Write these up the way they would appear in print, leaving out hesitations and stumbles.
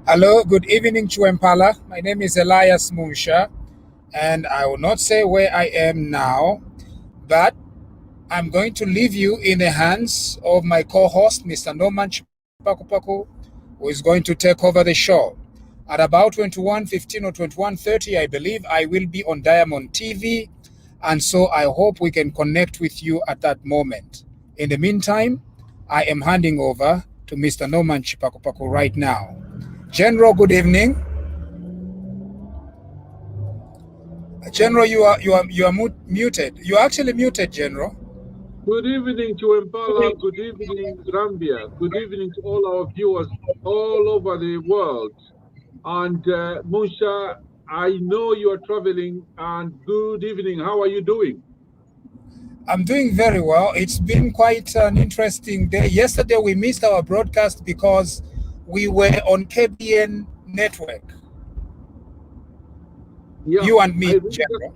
Hello, good evening, Chuempala. My name is Elias Munsha, and I will not say where I am now, but I'm going to leave you in the hands of my co-host, Mr. Norman Chipakupaku, who is going to take over the show. At about 21:15 or 21:30, I believe I will be on Diamond TV, and so I hope we can connect with you at that moment. In the meantime, I am handing over to Mr. Norman Chipakupaku right now. General, good evening. General, you are muted. You are actually muted, General. Good evening to Impala. Good evening, Zambia. Good evening to all our viewers all over the world. And Musha, I know you are traveling. And good evening. How are you doing? I'm doing very well. It's been quite an interesting day. Yesterday we missed our broadcast because we were on KBN network. Yeah, you and me, General.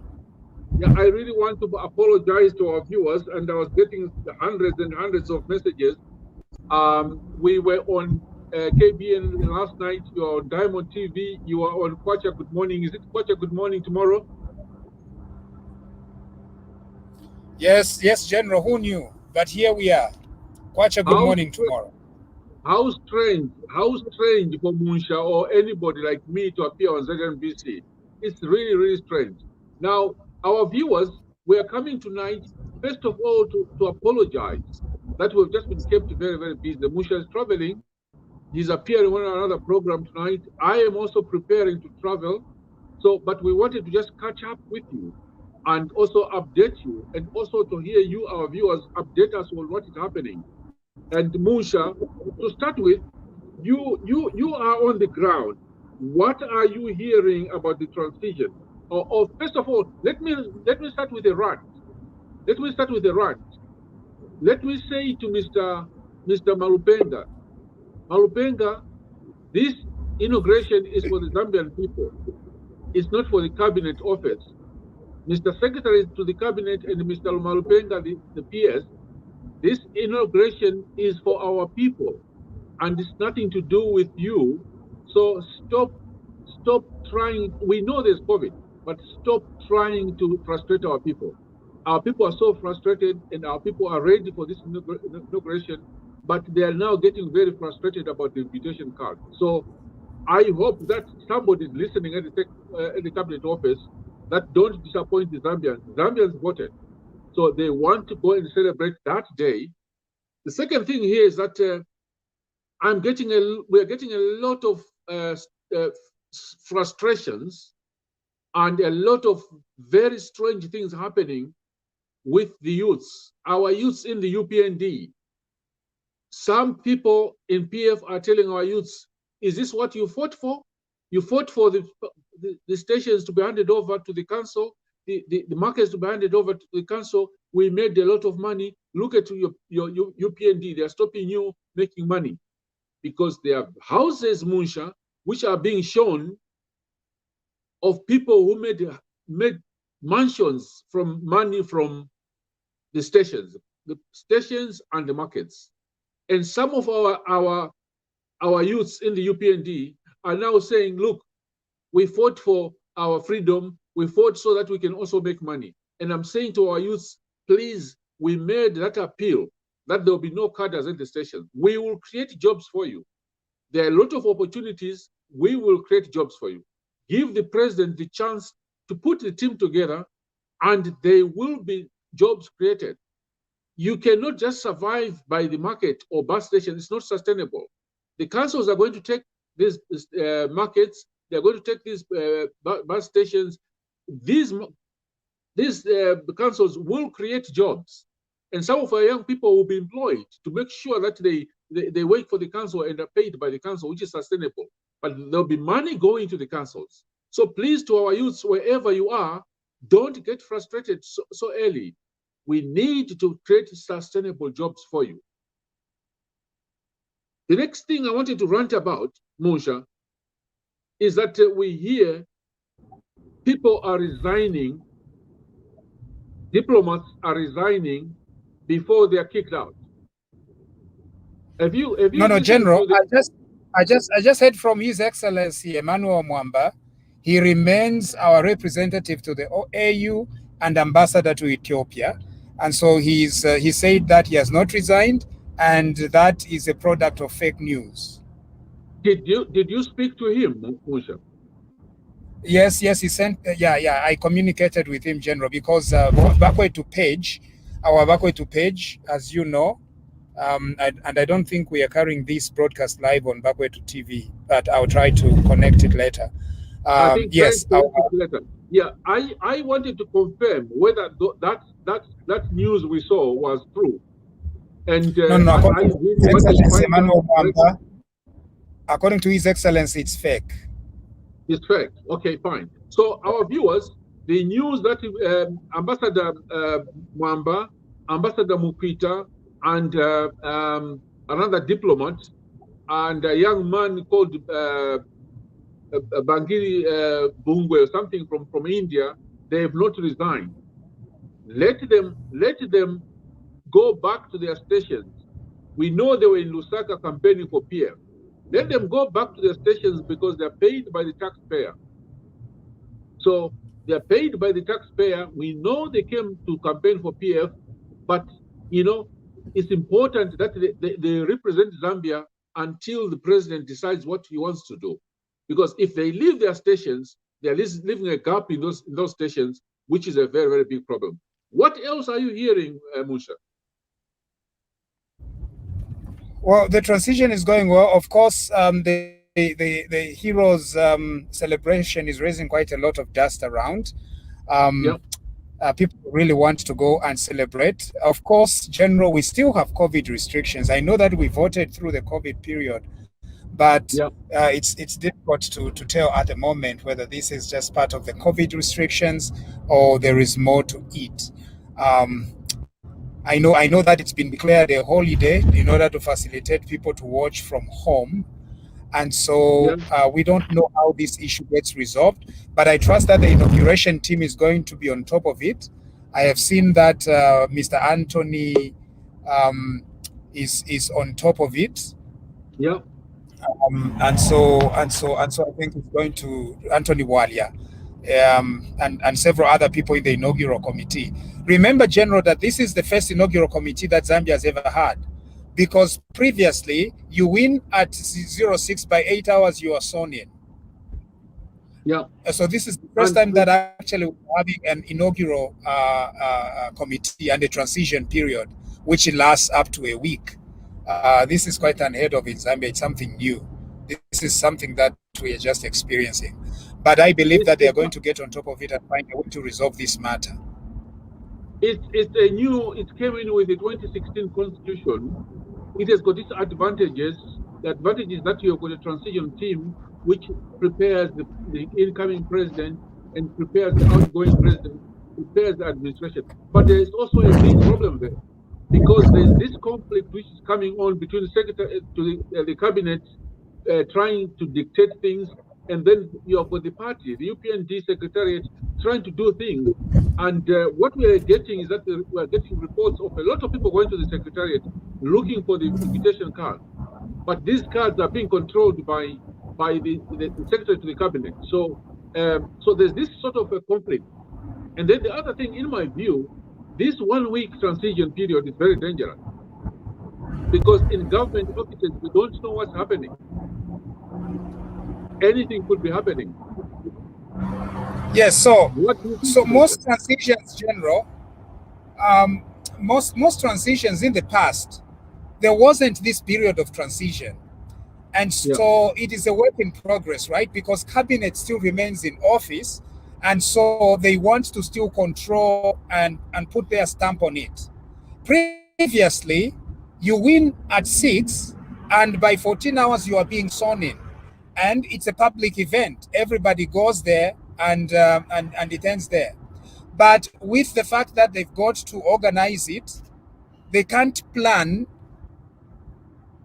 I really want to apologize to our viewers, and I was getting hundreds and hundreds of messages. We were on KBN last night. You are on Diamond TV. You are on Kwacha Good Morning. Is it Kwacha Good Morning tomorrow? Yes, General. Who knew? But here we are. Kwacha Good Morning tomorrow. How strange for Munsha or anybody like me to appear on ZNBC. It's really, really strange. Now, our viewers, we are coming tonight, first of all, to apologize that we've just been kept very, very busy. Munsha is traveling. He's appearing on another program tonight. I am also preparing to travel. So, but we wanted to just catch up with you and also update you, and also to hear you, our viewers, update us on what is happening. And Musha, to start with, you are on the ground. What are you hearing about the transition? Or first of all, let me start with a rant. Let me say to Mr. Malupenga, this inauguration is for the Zambian people. It's not for the cabinet office. Mr. Secretary to the cabinet and Mr. Malupenga, the PS, this inauguration is for our people, and it's nothing to do with you. So stop trying. We know there's COVID, but stop trying to frustrate our people. Our people are so frustrated, and our people are ready for this inauguration, but they are now getting very frustrated about the invitation card. So I hope that somebody is listening at the cabinet office that don't disappoint the Zambians. Zambians voted, so they want to go and celebrate that day. The second thing here is that we're getting a lot of frustrations and a lot of very strange things happening with the youths, our youths in the UPND. Some people in PF are telling our youths, is this what you fought for? You fought for the stations to be handed over to the council, the markets to be handed over to the council. We made a lot of money. Look at your UPND. They're stopping you making money because there are houses, Munsha, which are being shown of people who made mansions from money from the stations and the markets. And some of our youths in the UPND are now saying, look, we fought for our freedom. We fought so that we can also make money. And I'm saying to our youths, please, we made that appeal that there will be no cadres at the station. We will create jobs for you. There are a lot of opportunities. We will create jobs for you. Give the president the chance to put the team together, and there will be jobs created. You cannot just survive by the market or bus station. It's not sustainable. The councils are going to take these markets. They're going to take these bus stations. These councils will create jobs. And some of our young people will be employed to make sure that they work for the council and are paid by the council, which is sustainable. But there'll be money going to the councils. So please, to our youths, wherever you are, don't get frustrated so early. We need to create sustainable jobs for you. The next thing I wanted to rant about, Musha, is that we hear people are resigning, diplomats are resigning before they are kicked out. Have you No, General, I just heard from His Excellency Emmanuel Mwamba. He remains our representative to the AU and ambassador to Ethiopia. And so he said that he has not resigned, and that is a product of fake news. Did you speak to him, Musha? Yes, he sent. I communicated with him, General, because Bakwe to page, as you know, and I don't think we are carrying this broadcast live on Bakwe to TV, but I'll try to connect it later. I think yes. Later. Yeah, I wanted to confirm whether that news we saw was true. And according to His Excellency, it's fake. It's fake. Okay, fine. So our viewers, the news that Ambassador Mwamba, Ambassador Mupita, and another diplomat, and a young man called Bangiri Bungwe or something from India, they have not resigned. Let them go back to their stations. We know they were in Lusaka campaigning for PF. Let them go back to their stations because they're paid by the taxpayer. So they're paid by the taxpayer. We know they came to campaign for PF, but it's important that they represent Zambia until the president decides what he wants to do. Because if they leave their stations, they're leaving a gap in those stations, which is a very, very big problem. What else are you hearing, Musha? Well, the transition is going well. Of course, the heroes celebration is raising quite a lot of dust around. People really want to go and celebrate. Of course, General, we still have COVID restrictions. I know that we voted through the COVID period, but it's difficult to tell at the moment whether this is just part of the COVID restrictions or there is more to it. I know that it's been declared a holiday in order to facilitate people to watch from home. And so we don't know how this issue gets resolved, but I trust that the inauguration team is going to be on top of it. I have seen that Mr. Anthony is on top of it. And so I think it's going to Anthony Walia and several other people in the inaugural committee. Remember, General, that this is the first inaugural committee that Zambia has ever had, because previously you win at 06 by 8 hours, you are sworn in. Yeah. So this is the first time that actually we're having an inaugural committee and a transition period, which lasts up to a week. This is quite unheard of in Zambia. It's something new. This is something that we are just experiencing. But I believe that they are going to get on top of it and find a way to resolve this matter. It came in with the 2016 constitution. It has got its advantages. The advantage is that you've got a transition team which prepares the incoming president and prepares the outgoing president, prepares the administration. But there is also a big problem there, because there's this conflict which is coming on between the secretary to the cabinet trying to dictate things, and then you have got the party, the UPND secretariat, trying to do things. And what we are getting is that we are getting reports of a lot of people going to the secretariat looking for the invitation card. But these cards are being controlled by the secretary to the cabinet. So there's this sort of a conflict. And then the other thing, in my view, this 1 week transition period is very dangerous, because in government offices, we don't know what's happening. Anything could be happening. Yes, so most transitions, General, most transitions in the past, there wasn't this period of transition. And so it is a work in progress, right? Because cabinet still remains in office, and so they want to still control and put their stamp on it. Previously, you win at 6, and by 14 hours you are being sworn in, and it's a public event. Everybody goes there, and it ends there. But with the fact that they've got to organize it, they can't plan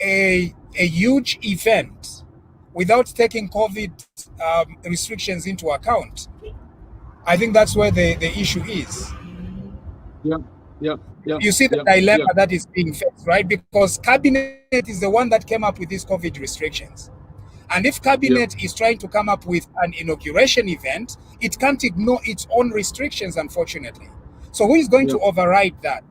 a huge event without taking COVID restrictions into account. I think that's where the issue is. Yeah. You see the dilemma that is being faced, right? Because cabinet is the one that came up with these COVID restrictions. And if cabinet is trying to come up with an inauguration event, it can't ignore its own restrictions, unfortunately. So who is going to override that?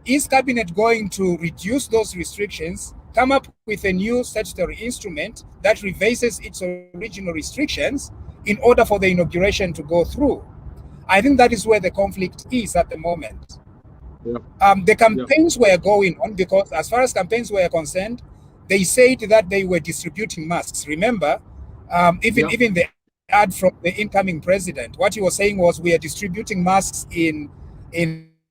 Is cabinet going to reduce those restrictions, come up with a new statutory instrument that revises its original restrictions in order for the inauguration to go through? I think that is where the conflict is at the moment. The campaigns were going on, because as far as campaigns were concerned, they said that they were distributing masks. Remember, even the ad from the incoming president, what he was saying was, we are distributing masks in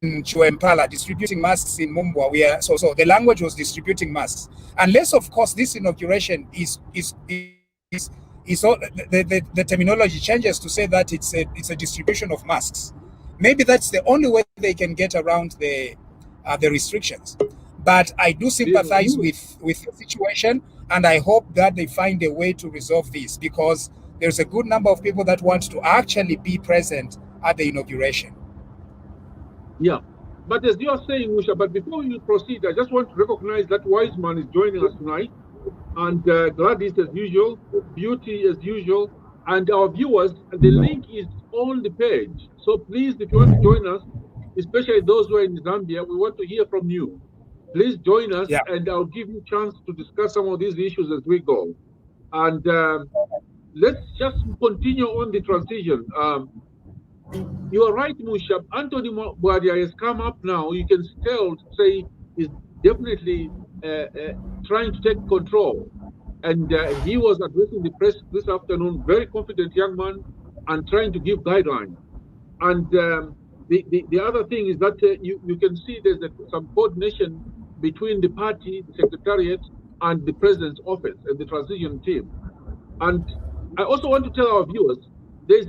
Chwempala, distributing masks in Mumbwa. So the language was distributing masks. Unless, of course, this inauguration is all, the terminology changes to say that it's a distribution of masks. Maybe that's the only way they can get around the restrictions. But I do sympathize with the situation, and I hope that they find a way to resolve this, because there's a good number of people that want to actually be present at the inauguration. Yeah, but as you are saying, Musha, but before we proceed, I just want to recognize that Wiseman is joining us tonight, and Gladys as usual, Beauty as usual, and our viewers. The link is on the page. So please, if you want to join us, especially those who are in Zambia, we want to hear from you. Please join us, and I'll give you a chance to discuss some of these issues as we go. And let's just continue on the transition. You are right, Musha. Anthony Bwadia has come up now. You can still say he's definitely trying to take control. And he was addressing the press this afternoon, very confident young man, and trying to give guidelines. And the other thing is that you can see there's some coordination between the party, the secretariat, and the president's office and the transition team. And I also want to tell our viewers, there's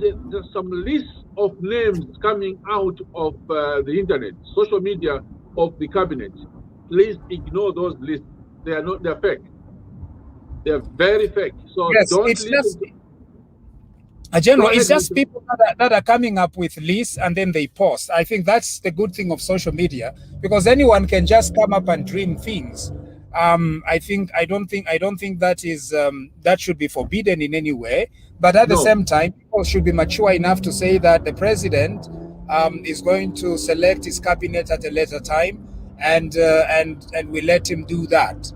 some list of names coming out of the internet, social media of the cabinet. Please ignore those lists. They're fake. They're very fake. So don't listen. General, it's just people that are coming up with lists and then they post. I think that's the good thing of social media, because anyone can just come up and dream things. I don't think that is that should be forbidden in any way. But at the No. same time, people should be mature enough to say that the president is going to select his cabinet at a later time, and we let him do that.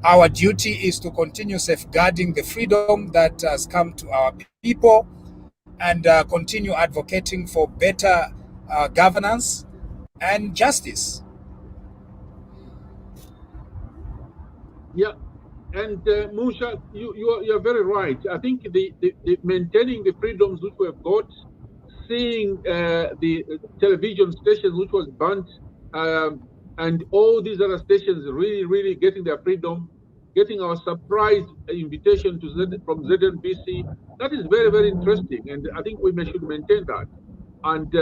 Our duty is to continue safeguarding the freedom that has come to our people, and continue advocating for better governance and justice. Yeah. And Musha, you're very right. I think the maintaining the freedoms which we have got, seeing the television stations which was burnt, and all these other stations really getting their freedom, getting our surprise invitation to from ZNBC, that is very interesting, and I think we should maintain that. And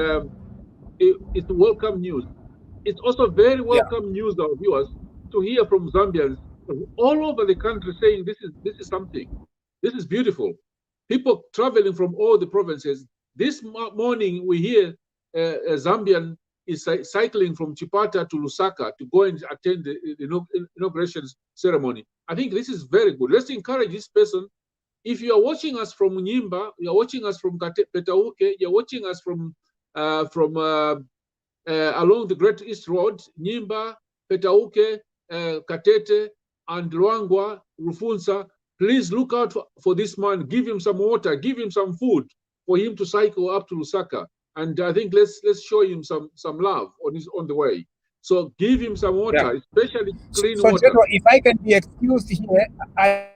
it's welcome news. It's also very Yeah, welcome news, our viewers, to hear from Zambians all over the country saying this is something. This is beautiful. People traveling from all the provinces. This morning we hear a Zambian is cycling from Chipata to Lusaka to go and attend the inauguration ceremony. I think this is very good. Let's encourage this person. If you are watching us from Nyimba, you are watching us from Petauke, you are watching us from along the Great East Road, Nyimba, Petauke, Katete, and Luangwa, Rufunsa, please look out for this man. Give him some water, give him some food for him to cycle up to Lusaka. And I think let's show him some love on the way. So give him some water, yeah. especially clean So, water. General, if I can be excused here, I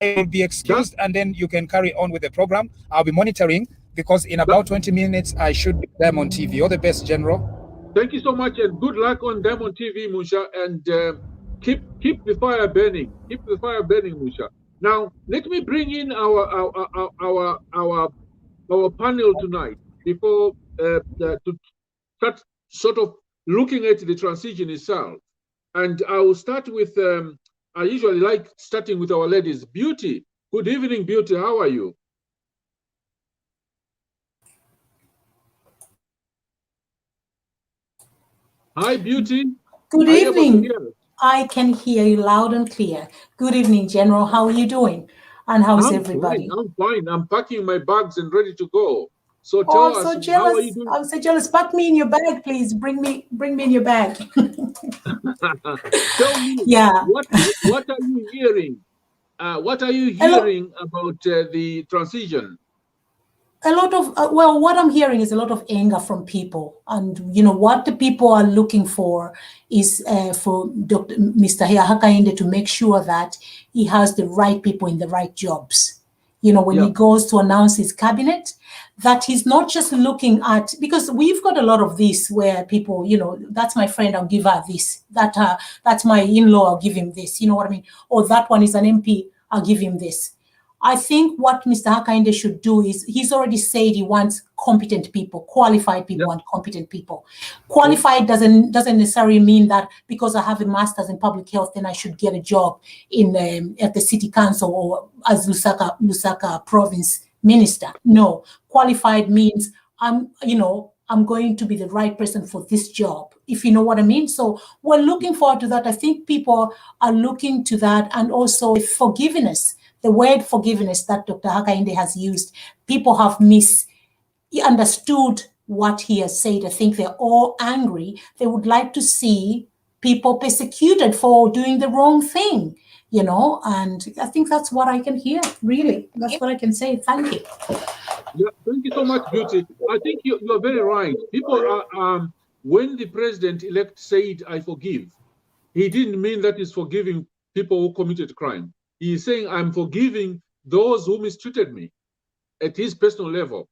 will be That, excused, and then you can carry on with the program. I'll be monitoring, because in that, about 20 minutes I should be there on TV. All the best, General. Thank you so much, and good luck on them on TV, Musha. And keep the fire burning. Keep the fire burning, Musha. Now, let me bring in our panel tonight before to start sort of looking at the transition itself. And I will start with. I usually like starting with our ladies. Beauty. Good evening, Beauty. How are you? Hi, Beauty. Good Are you able to evening. hear us? I can hear you loud and clear. Good evening, General. How are you doing? And how's I'm everybody? fine. I'm fine. I'm packing my bags and ready to go. So Oh, tell I'm us, so how are you jealous. doing? I'm so jealous. Pack me in your bag, please. Bring me in your bag. Tell me, Yeah. what are you hearing? What are you Hello. hearing about the transition? A lot of well, what I'm hearing is a lot of anger from people, and what the people are looking for is for Mr. Hakainde to make sure that he has the right people in the right jobs. When Yeah, he goes to announce his cabinet, that he's not just looking at, because we've got a lot of this where people, that's my friend, I'll give her this. That's my in-law, I'll give him this. You know what I mean? Or that one is an MP, I'll give him this. I think what Mr. Hakainde should do is, he's already said he wants competent people, qualified people, yeah, and competent people. yeah, Qualified doesn't necessarily mean that because I have a master's in public health, then I should get a job in at the city council or as Lusaka province minister. No, qualified means I'm going to be the right person for this job, if you know what I mean. So we're looking forward to that. I think people are looking to that, and also forgiveness. The word forgiveness that Dr. Hakainde has used, people have misunderstood what he has said. I think they're all angry. They would like to see people persecuted for doing the wrong thing, and I think that's what I can hear, really. That's what I can say. Thank you. yeah. Thank you so much, Beauty. I think you're very right. People are, when the president-elect said, I forgive, he didn't mean that he's forgiving people who committed crime. He is saying, I'm forgiving those who mistreated me at his personal level.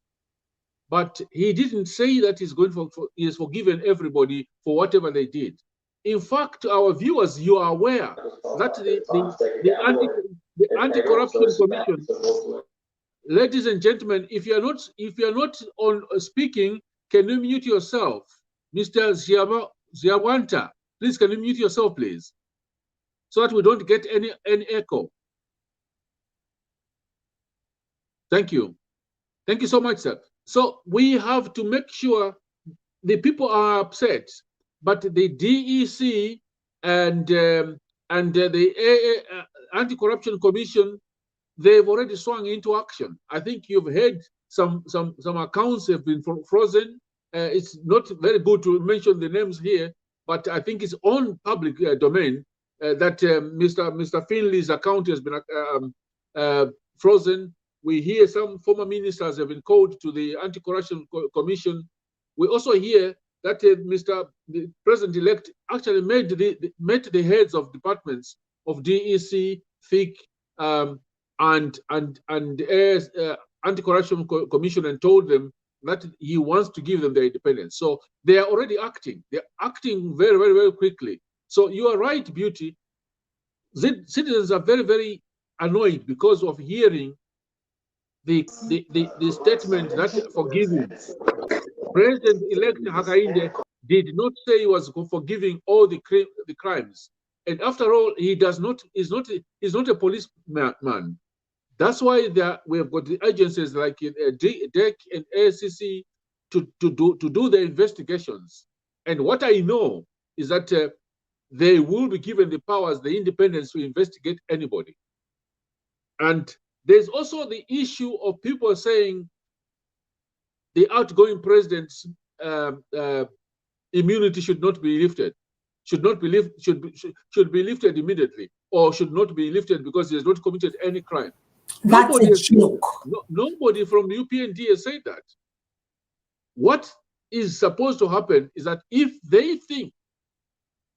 But he didn't say that he's going he has forgiven everybody for whatever they did. In fact, our viewers, you are aware that the anti-corruption commission, ladies and gentlemen, if you are not on speaking, can you mute yourself, Mr. Ziawanta? Please, can you mute yourself, please, so that we don't get any echo. Thank you. Thank you so much, sir. So we have to make sure the people are upset, but the DEC and the Anti-Corruption Commission, they've already swung into action. I think you've heard some accounts have been frozen. It's not very good to mention the names here, but I think it's on public domain that Mr. Finley's account has been frozen. We hear some former ministers have been called to the Anti-Corruption Commission. We also hear that the President-elect actually met the heads of departments of DEC, FIC, and Anti-Corruption Commission, and told them that he wants to give them their independence. So they are already acting. They're acting very, very, very quickly. So you are right, Beauty. Citizens are very, very annoyed because of hearing the statement that forgiving. President-elect Hakainde did not say he was forgiving all the crimes. And after all, he does not. He's not a policeman. That's why we have got the agencies like DEC and ASCC to do the investigations. And what I know is that they will be given the powers, the independence to investigate anybody. And there's also the issue of people saying the outgoing president's immunity should not be lifted. Should be lifted immediately, or should not be lifted because he has not committed any crime. That's a joke. Nobody from the UPND has said that. What is supposed to happen is that if they think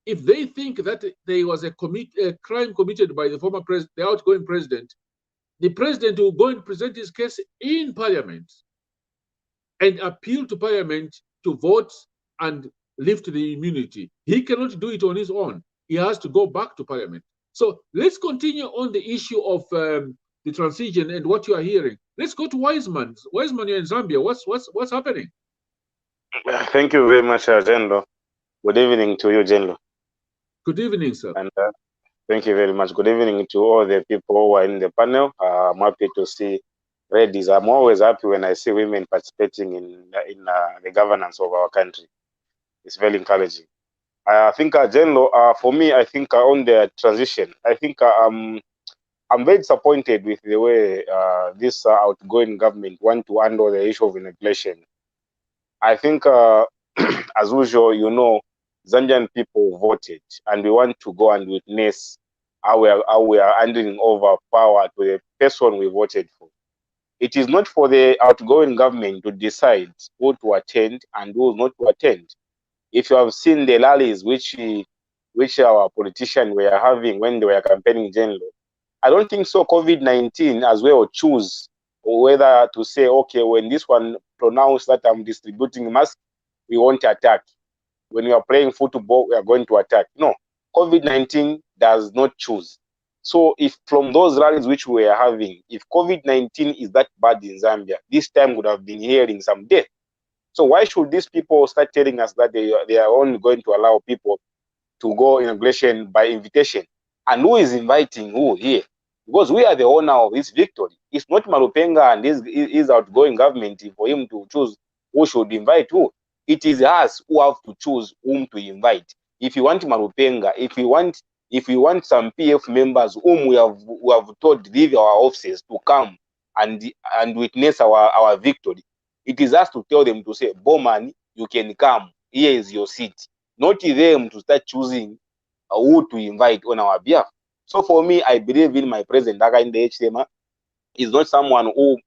that there was a crime committed by the former president, the outgoing president, the president will go and present his case in Parliament and appeal to Parliament to vote and lift the immunity. He cannot do it on his own. He has to go back to Parliament. So let's continue on the issue of the transition and what you are hearing. Let's go to Wiseman. Wiseman, you're in Zambia. What's happening? Thank you very much, General. Good evening to you, General. Good evening, sir. And thank you very much. Good evening to all the people who are in the panel. I'm happy to see ladies. I'm always happy when I see women participating in the governance of our country. It's very encouraging. I think, General, for me, I think on the transition, I think I'm very disappointed with the way this outgoing government want to handle the issue of inauguration. I think, as usual, you know, Zambian people voted, and we want to go and witness how we are handing over power to the person we voted for. It is not for the outgoing government to decide who to attend and who not to attend. If you have seen the rallies which our politicians were having when they were campaigning, General, I don't think so. COVID-19 as well choose whether to say, okay, when this one pronounced that I'm distributing masks, we won't attack. When we are playing football, we are going to attack. No, COVID-19 does not choose. So if from those rallies which we are having, if COVID-19 is that bad in Zambia, this time would have been hearing some death. So why should these people start telling us that they are only going to allow people to go inauguration by invitation? And who is inviting who here? Because we are the owner of this victory. It's not Malupenga and his outgoing government for him to choose who should invite who. It is us who have to choose whom to invite. If you want Malupenga, if we want some PF members whom we have told leave our offices to come and witness our victory, it is us to tell them to say, Bowman, you can come. Here is your seat. Not them to start choosing who to invite on our behalf. So for me, I believe in my president, in the Hichilema, is not someone who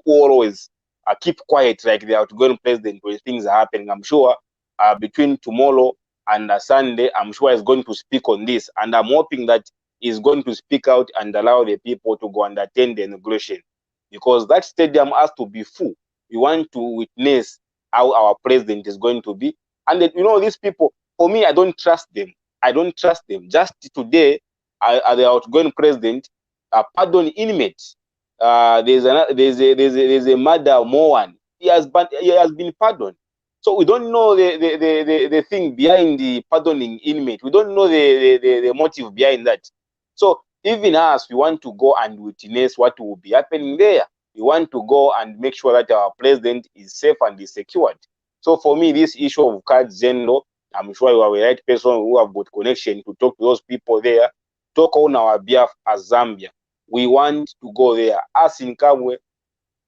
always keep quiet like the outgoing president when things are happening. I'm sure between tomorrow and Sunday, I'm sure he's going to speak on this. And I'm hoping that he's going to speak out and allow the people to go and attend the inauguration. Because that stadium has to be full. We want to witness how our president is going to be. And you know, these people, for me, I don't trust them. I don't trust them. Just today, the outgoing president pardon inmates. There's a murder more one. He has been pardoned. So we don't know the thing behind the pardoning inmate. We don't know the motive behind that. So even us, we want to go and witness what will be happening there. We want to go and make sure that our president is safe and is secured. So for me, this issue of cards, General, I'm sure you are the right person who have got connection to talk to those people there. Talk on our behalf as Zambia. We want to go there. Us in Kabwe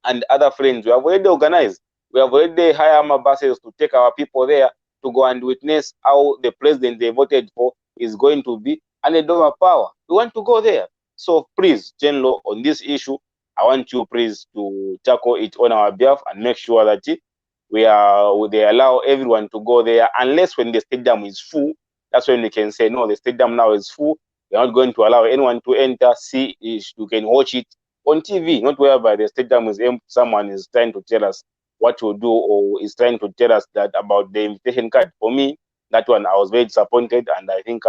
and other friends, we have already organized. We have already hired buses to take our people there to go and witness how the president they voted for is going to be handed over power. We want to go there. So please, General, on this issue, I want you please to tackle it on our behalf and make sure that they allow everyone to go there, unless when the stadium is full. That's when we can say, no, the stadium now is full. We're not going to allow anyone to enter. See, you can watch it on TV, not whereby the stadium is empty. Someone is trying to tell us what to do, or is trying to tell us that about the invitation card. For me, that one, I was very disappointed, and I think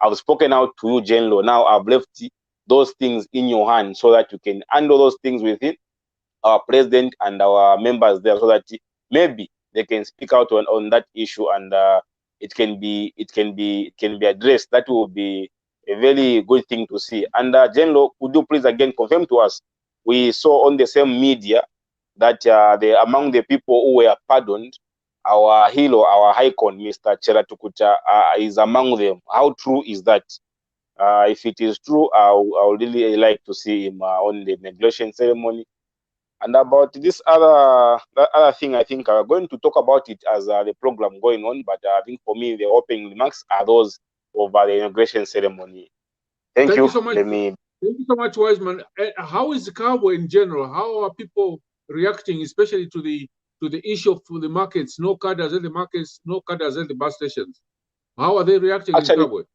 I've spoken out to you, General. Now I've left those things in your hands so that you can handle those things within our president and our members there, so that maybe they can speak out on that issue, and it can be addressed. That will be a very good thing to see. And General, could you please again confirm to us? We saw on the same media that among the people who were pardoned, our hero, our icon, Mr. Cheratukucha, is among them. How true is that? If it is true, I would really like to see him on the inauguration ceremony. And about this other thing, I think we're going to talk about it as the program going on. But I think for me, the opening remarks are those of the inauguration ceremony. Thank you so much. Thank you so much, Wiseman. How is the Kabwe in general? How are people reacting, especially to the issue of the markets? No cadres at the markets, no cadres at the bus stations. How are they reacting in Kabwe?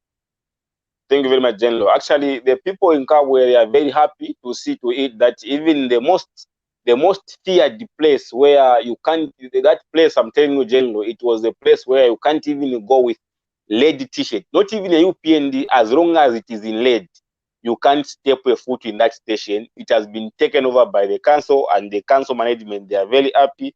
Thank you very much, General. Actually, the people in Kabwe are very happy to see to it that even the most feared place where you can't, that place, I'm telling you, General, it was the place where you can't even go with lead t-shirt, not even a UPND, as long as it is in lead. You can't step a foot in that station. It has been taken over by the council, and the council management, they are very happy.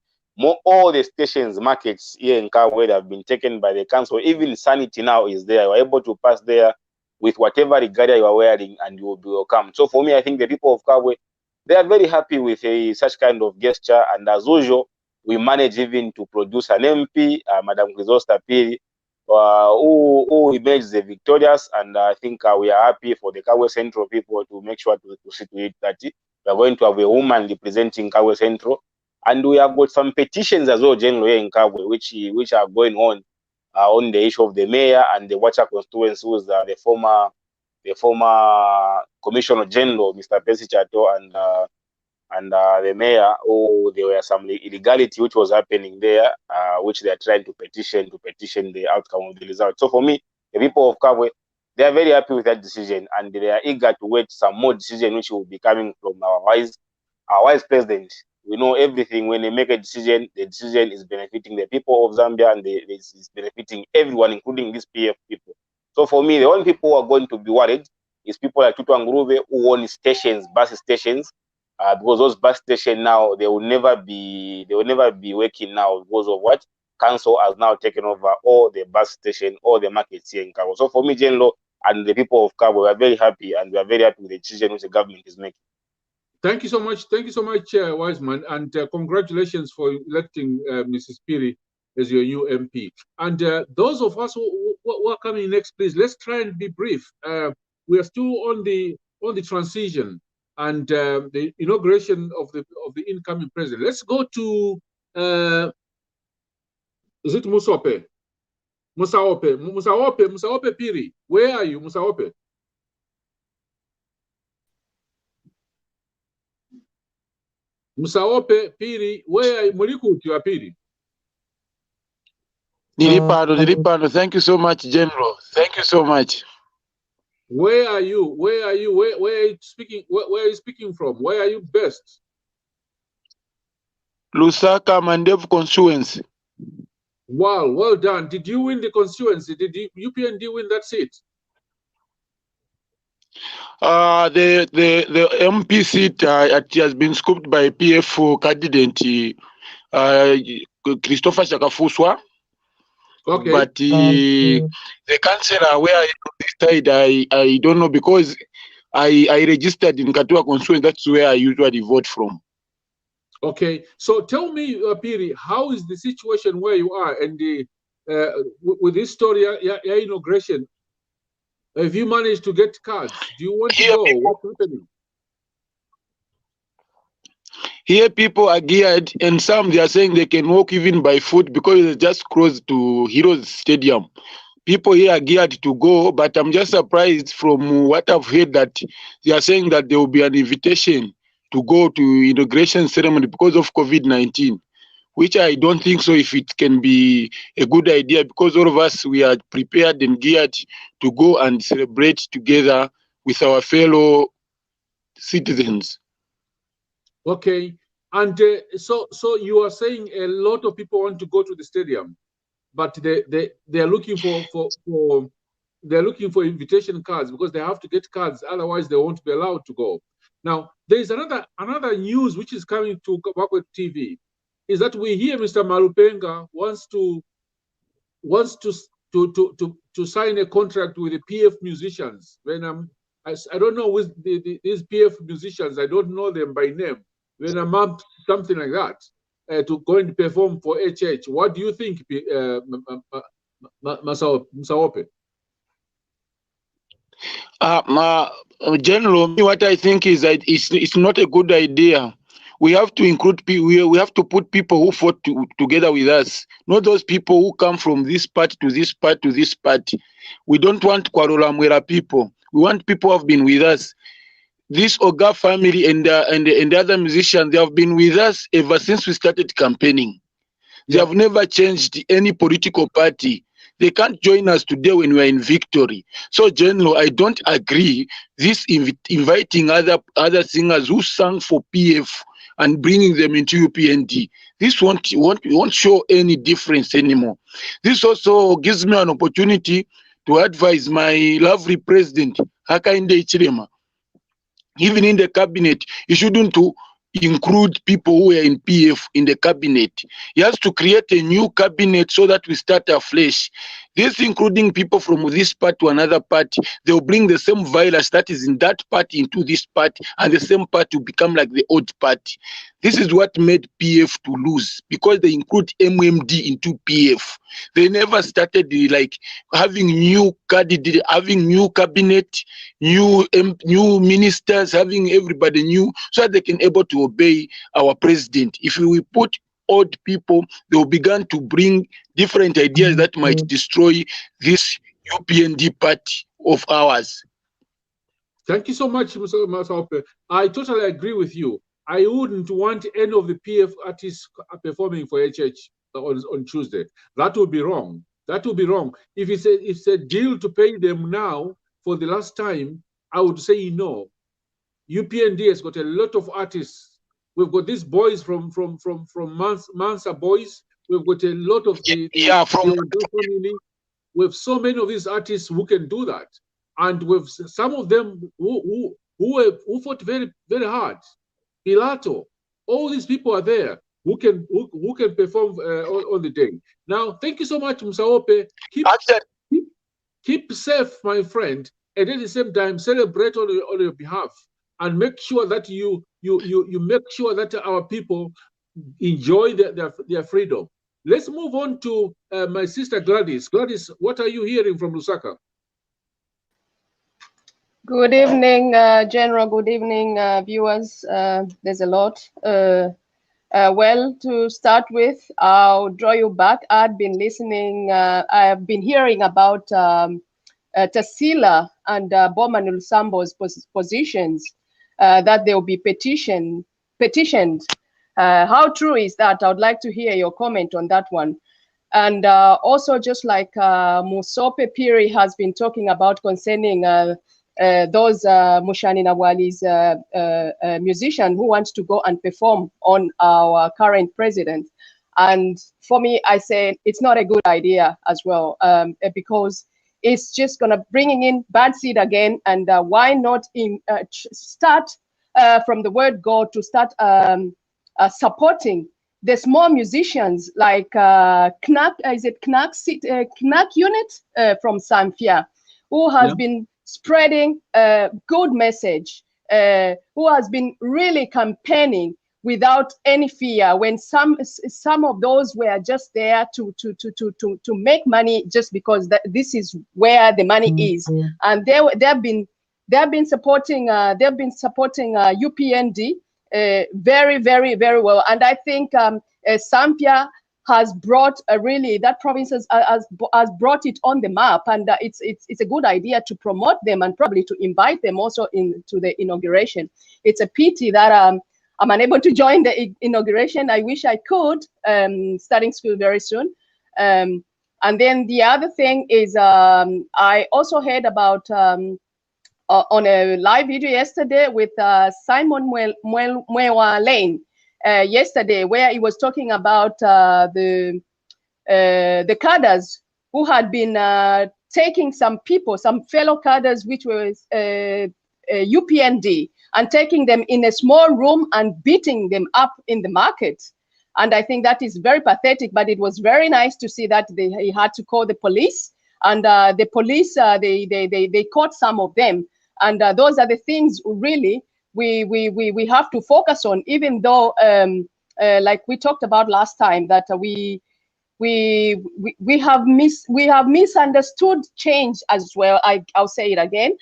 All the stations, markets here in Kabwe have been taken by the council. Even sanity now is there. You are able to pass there with whatever regalia you are wearing, and you will be welcome. So for me, I think the people of Kabwe, they are very happy with such kind of gesture. And as usual, we managed even to produce an MP, Madam Grizosta Piri, who emerged the victorious. And I think we are happy for the Kabwe Central people to make sure to see to it that we are going to have a woman representing Kabwe Central. And we have got some petitions as well, General, here in Kabwe, which are going on the issue of the mayor and the Wacha constituency, who is the former Commissioner General, Mr. Percy Chato, and the mayor. There were some illegality which was happening there, which they are trying to petition the outcome of the result. So for me, the people of Kabwe, they are very happy with that decision, and they are eager to wait some more decision which will be coming from our wise president. We know everything. When they make a decision, the decision is benefiting the people of Zambia, and it's benefiting everyone, including these PF people. So for me, the only people who are going to be worried is people like Tutu Nguruve, who own stations, bus stations, because those bus stations now, they will never be working now because of what council has now taken over all the bus station, all the markets here in Kabwe. So for me, General, and the people of Kabwe, we are very happy, and we are very happy with the decision which the government is making. Thank you so much. Thank you so much, Wiseman, and congratulations for electing Mrs. Piri as your new MP. And those of us who are coming next, please, let's try and be brief. We are still on the transition and the inauguration of the incoming president. Let's go to is it Musaope? Musaope Piri. Where are you, Musaope? Musaope Piri, where are you? Mulikuti Piri? Nilipano. Thank you so much, General. Thank you so much. Where are you? Where are you speaking? Where are you speaking from? Where are you best? Lusaka Mandevu constituency. Wow, well done. Did you win the constituency? Did UPND win that seat? The MP seat it has been scooped by PF candidate Christopher Chakafuswa. Okay. But the councillor where this side I don't know, because I registered in Katua constituency. That's where I usually vote from. Okay, so tell me, Piri, how is the situation where you are, and with this story, inauguration, have you managed to get cards? Do you want to go? What's happening? Here people are geared, and some they are saying they can walk even by foot because it's just close to Heroes Stadium. People here are geared to go, but I'm just surprised from what I've heard that they are saying that there will be an invitation to go to inauguration ceremony because of COVID-19, which I don't think so if it can be a good idea, because all of us, we are prepared and geared to go and celebrate together with our fellow citizens. Okay, and so you are saying a lot of people want to go to the stadium, but they are looking for they're looking for invitation cards because they have to get cards, otherwise they won't be allowed to go. Now there is another news which is coming to Kabakwe TV, is that we hear Mr. Malupenga wants to sign a contract with the PF musicians. When I don't know with these PF musicians, I don't know them by name. When I'm up something like that, to go and perform for HH. What do you think, Musaope? General, what I think is that it's not a good idea. We have to include people. We have to put people who fought together with us, not those people who come from this party to this party to this party. We don't want Kwarolamwera people. We want people who have been with us. This Oga family and the other musicians, they have been with us ever since we started campaigning. They have never changed any political party. They can't join us today when we are in victory. So, General, I don't agree this inviting other singers who sang for PF and bringing them into UPND. This won't show any difference anymore. This also gives me an opportunity to advise my lovely president, Hakainde Hichilema. Even in the cabinet, he shouldn't include people who are in PF in the cabinet. He has to create a new cabinet so that we start afresh. This including people from this party to another party, they will bring the same virus that is in that party into this party, and the same party will become like the old party. This is what made PF to lose, because they include MMD into PF. They never started like having new candidate, having new cabinet, new ministers, having everybody new, so that they can able to obey our president. If we put old people, they will begin to bring different ideas that might destroy this UPND party of ours. Thank you so much, Mr. Masaope. I totally agree with you. I wouldn't want any of the PF artists performing for HH on Tuesday. That would be wrong. That would be wrong. If it's a deal to pay them now for the last time, I would say no. UPND has got a lot of artists. We've got these boys from Mansa Boys. We've got a lot of the family. We have so many of these artists who can do that, and with some of them who fought very, very hard. Pilato, all these people are there who can perform on the day. Now, thank you so much, Musaope. Keep safe, my friend, and at the same time celebrate on your behalf, and make sure that you make sure that our people enjoy their freedom. Let's move on to my sister Gladys. Gladys, what are you hearing from Lusaka? Good evening, General. Good evening, viewers. There's a lot. Well, to start with, I'll draw you back. I've been listening. I have been hearing about Tassila and Bowman Lusambo's positions that they will be petitioned. How true is that? I would like to hear your comment on that one. And also, just like Musope Piri has been talking about concerning those Mushani Nawali's musician who wants to go and perform on our current president. And for me, I say it's not a good idea as well, because it's just gonna bringing in bad seed again. And why not start from the word go to start supporting the small musicians like Knack, is it Knack unit from Samfia, who has been spreading a good message, who has been really campaigning without any fear, when some of those were just there to make money just because this is where the money is, and they have been supporting UPND very, very, very well. And I think Zambia has brought really, that province has brought it on the map, and it's a good idea to promote them and probably to invite them also into the inauguration. It's a pity that I'm unable to join the inauguration. I wish I could, starting school very soon. And then the other thing is, I also heard about on a live video yesterday with Simon Mwewa Lane yesterday, where he was talking about the cadres who had been taking some fellow cadres, which was UPND, and taking them in a small room and beating them up in the market. And I think that is very pathetic, but it was very nice to see that he had to call the police, and the police, they caught some of them. And those are the things really we have to focus on, even though like we talked about last time, that we have misunderstood change as well. I'll say it again.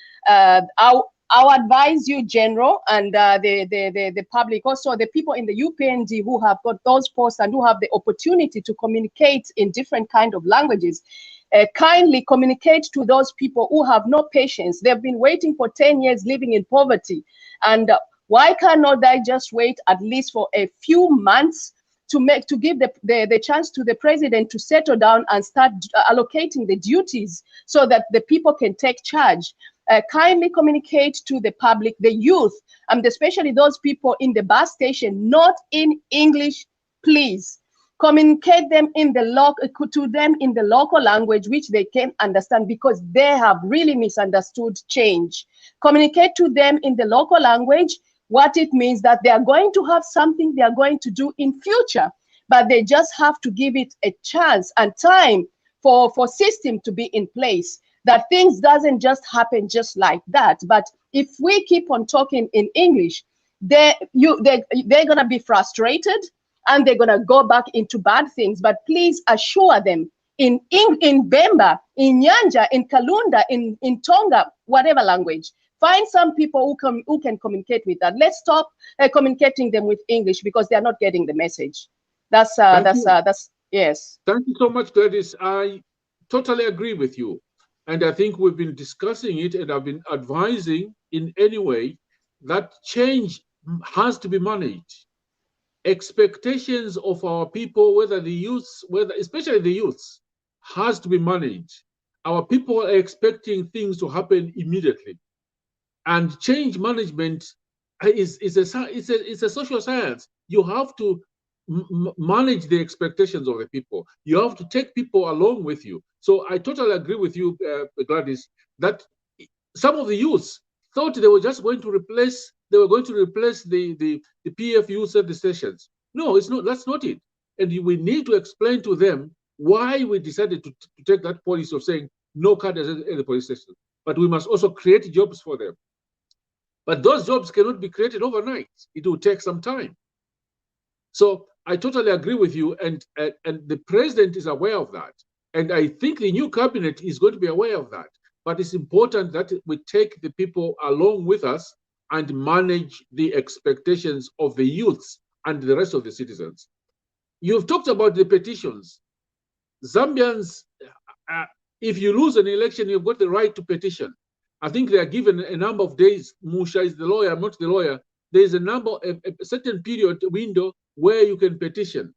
I'll advise you, General, and the public, also the people in the UPND who have got those posts and who have the opportunity to communicate in different kind of languages. Kindly communicate to those people who have no patience. They've been waiting for 10 years living in poverty. And why cannot they just wait at least for a few months to give the chance to the president to settle down and start allocating the duties so that the people can take charge? Kindly communicate to the public, the youth, and especially those people in the bus station, not in English, please. Communicate them in the local language which they can understand, because they have really misunderstood change. Communicate to them in the local language what it means, that they are going to have something they are going to do in future, but they just have to give it a chance and time for system to be in place. That things doesn't just happen just like that. But if we keep on talking in English, they're gonna be frustrated, and they're gonna go back into bad things. But please assure them in Bemba, in Nyanja, in Kalunda, in Tonga, whatever language, find some people who can communicate with that. Let's stop communicating them with English, because they are not getting the message. That's yes. Thank you so much, Gladys. I totally agree with you. And I think we've been discussing it, and I've been advising in any way that change has to be managed. Expectations of our people, especially the youths, has to be managed. Our people are expecting things to happen immediately. And change management is a social science. You have to manage the expectations of the people. You have to take people along with you. So I totally agree with you, Gladys, that some of the youths thought they were just going to replace the PFU service stations. No, it's not. That's not it. And we need to explain to them why we decided to take that policy of saying no cadres at the police station. But we must also create jobs for them. But those jobs cannot be created overnight. It will take some time. So I totally agree with you, and the president is aware of that. And I think the new cabinet is going to be aware of that. But it's important that we take the people along with us and manage the expectations of the youths and the rest of the citizens. You've talked about the petitions. Zambians, if you lose an election, you've got the right to petition. I think they are given a number of days. Musha is the lawyer, I'm not the lawyer. There is a certain period window where you can petition.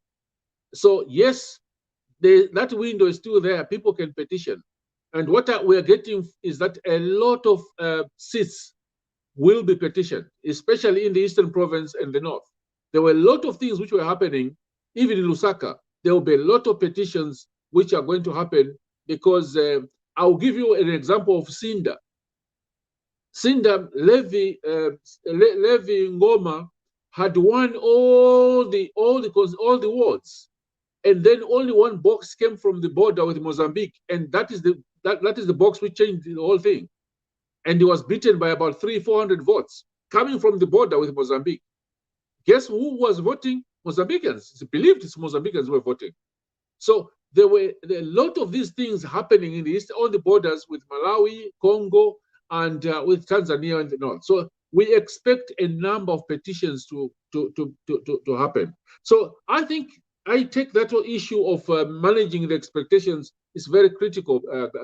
So yes, that window is still there. People can petition. And what we are getting is that a lot of seats will be petitioned, especially in the Eastern Province and the North. There were a lot of things which were happening, even in Lusaka. There will be a lot of petitions which are going to happen, because I'll give you an example of Sinda. Sinda Levi Ngoma had won all the wards, and then only one box came from the border with Mozambique, and that is the box which changed the whole thing. And he was beaten by about 300-400 votes coming from the border with Mozambique. guess who was voting? Mozambicans. It's believed it's Mozambicans who were voting. So there were a lot of these things happening in the east, on the borders with Malawi, Congo, and with Tanzania and the north. So we expect a number of petitions to happen. So I think I take that issue of managing the expectations is very critical,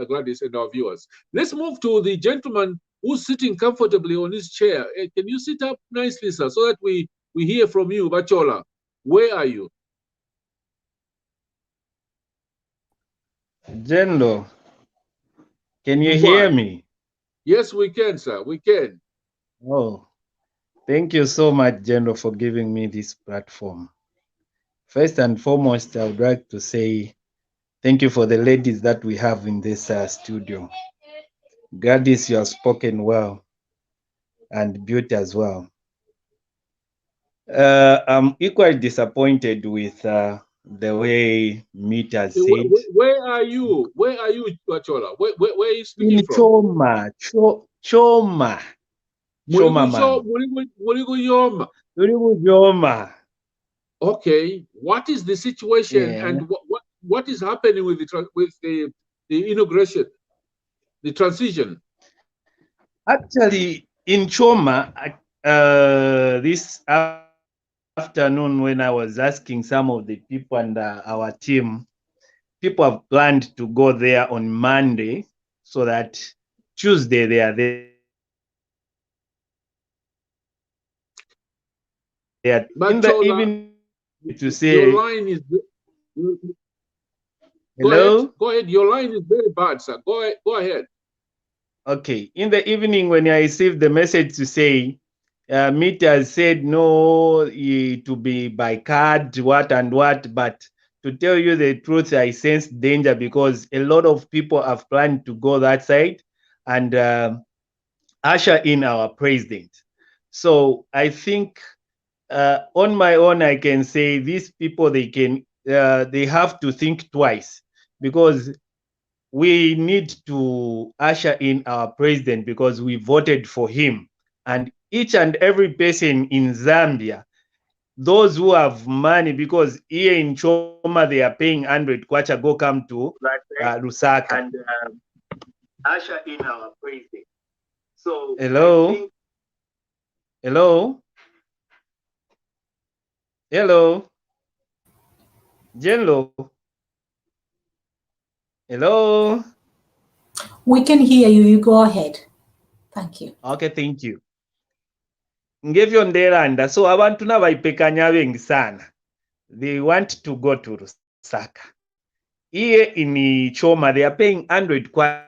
Gladys and our viewers. Let's move to the gentleman who's sitting comfortably on his chair. Can you sit up nicely, sir, so that we hear from you, Bachola? Where are you? General, can you hear me? Yes, we can, sir. We can. Oh, thank you so much, General, for giving me this platform. First and foremost, I would like to say thank you for the ladies that we have in this studio. Gladys, you have spoken well, and Beauty as well. I'm equally disappointed with the way Meet has said. Where are you? Where are you, Bachola? Where are you speaking in from? Choma. Choma. Okay, what is the situation, and what is happening with the inauguration, the transition? Actually, in Choma, this afternoon when I was asking some of the people and our team, people have planned to go there on Monday so that Tuesday they are there. In the evening to say your line is hello. Go ahead. Your line is very bad, sir. Go ahead. Okay. In the evening when I received the message to say Meet has said no, to be by card, what and what, but to tell you the truth, I sense danger because a lot of people have planned to go that side and usher in our president. So I think on my own, I can say these people, they have to think twice because we need to usher in our president because we voted for him. And each and every person in Zambia, those who have money, because here in Choma, they are paying 100 kwacha, go come to Lusaka. And usher in our president. So hello? Hello? Hello? Jello? Hello? We can hear you. You go ahead. Thank you. Okay, thank you. Ngevyo nderanda. So abantu nabaipekanya bengi sana. They want to go to Lusaka. Here in Choma, they are paying 100 kwacha.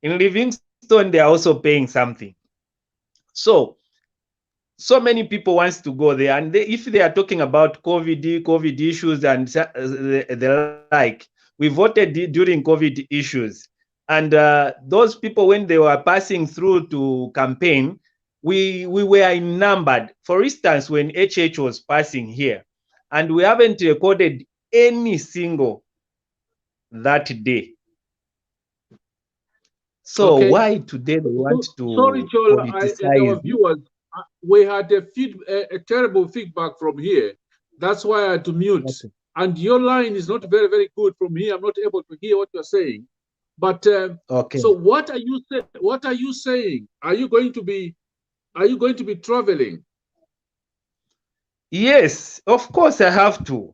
In Livingstone, they are also paying something. So many people wants to go there, and if they are talking about COVID issues and the like, we voted during COVID issues, and those people, when they were passing through to campaign, we were numbered. For instance, when HH was passing here, and we haven't recorded any single that day. So okay, why today they want to sorry, Chola, politicize and our viewers, we had a terrible feedback from here. That's why I had to mute. Okay. And your line is not very, very good from here. I'm not able to hear what you're saying. But okay. So what are you saying? What are you saying? Are you going to be traveling? Yes, of course I have to.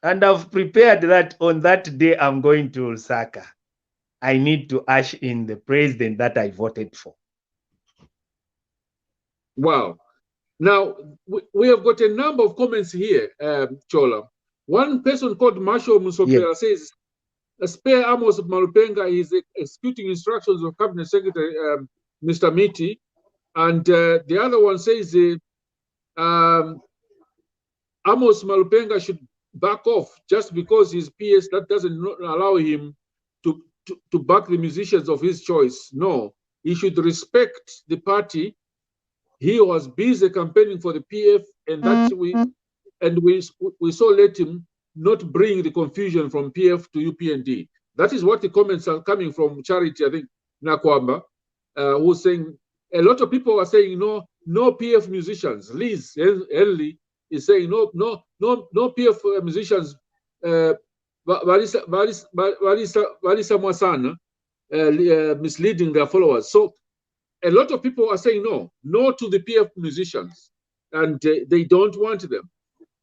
And I've prepared that on that day I'm going to Lusaka. I need to usher in the president that I voted for. Wow. Now, we have got a number of comments here, Chola. One person called Marshall Musopera says, spare Amos Malupenga is executing instructions of Cabinet Secretary Mr. Miti. And the other one says Amos Malupenga should back off just because his PS that doesn't allow him to back the musicians of his choice. No, he should respect the party. He was busy campaigning for the PF, and that's we so let him not bring the confusion from PF to UPND. That is what the comments are coming from Charity, I think, Nakwamba, who's saying A lot of people are saying no PF musicians. Liz Henley is saying no PF musicians. Valisa Mwasana misleading their followers. So a lot of people are saying no to the PF musicians, and they don't want them.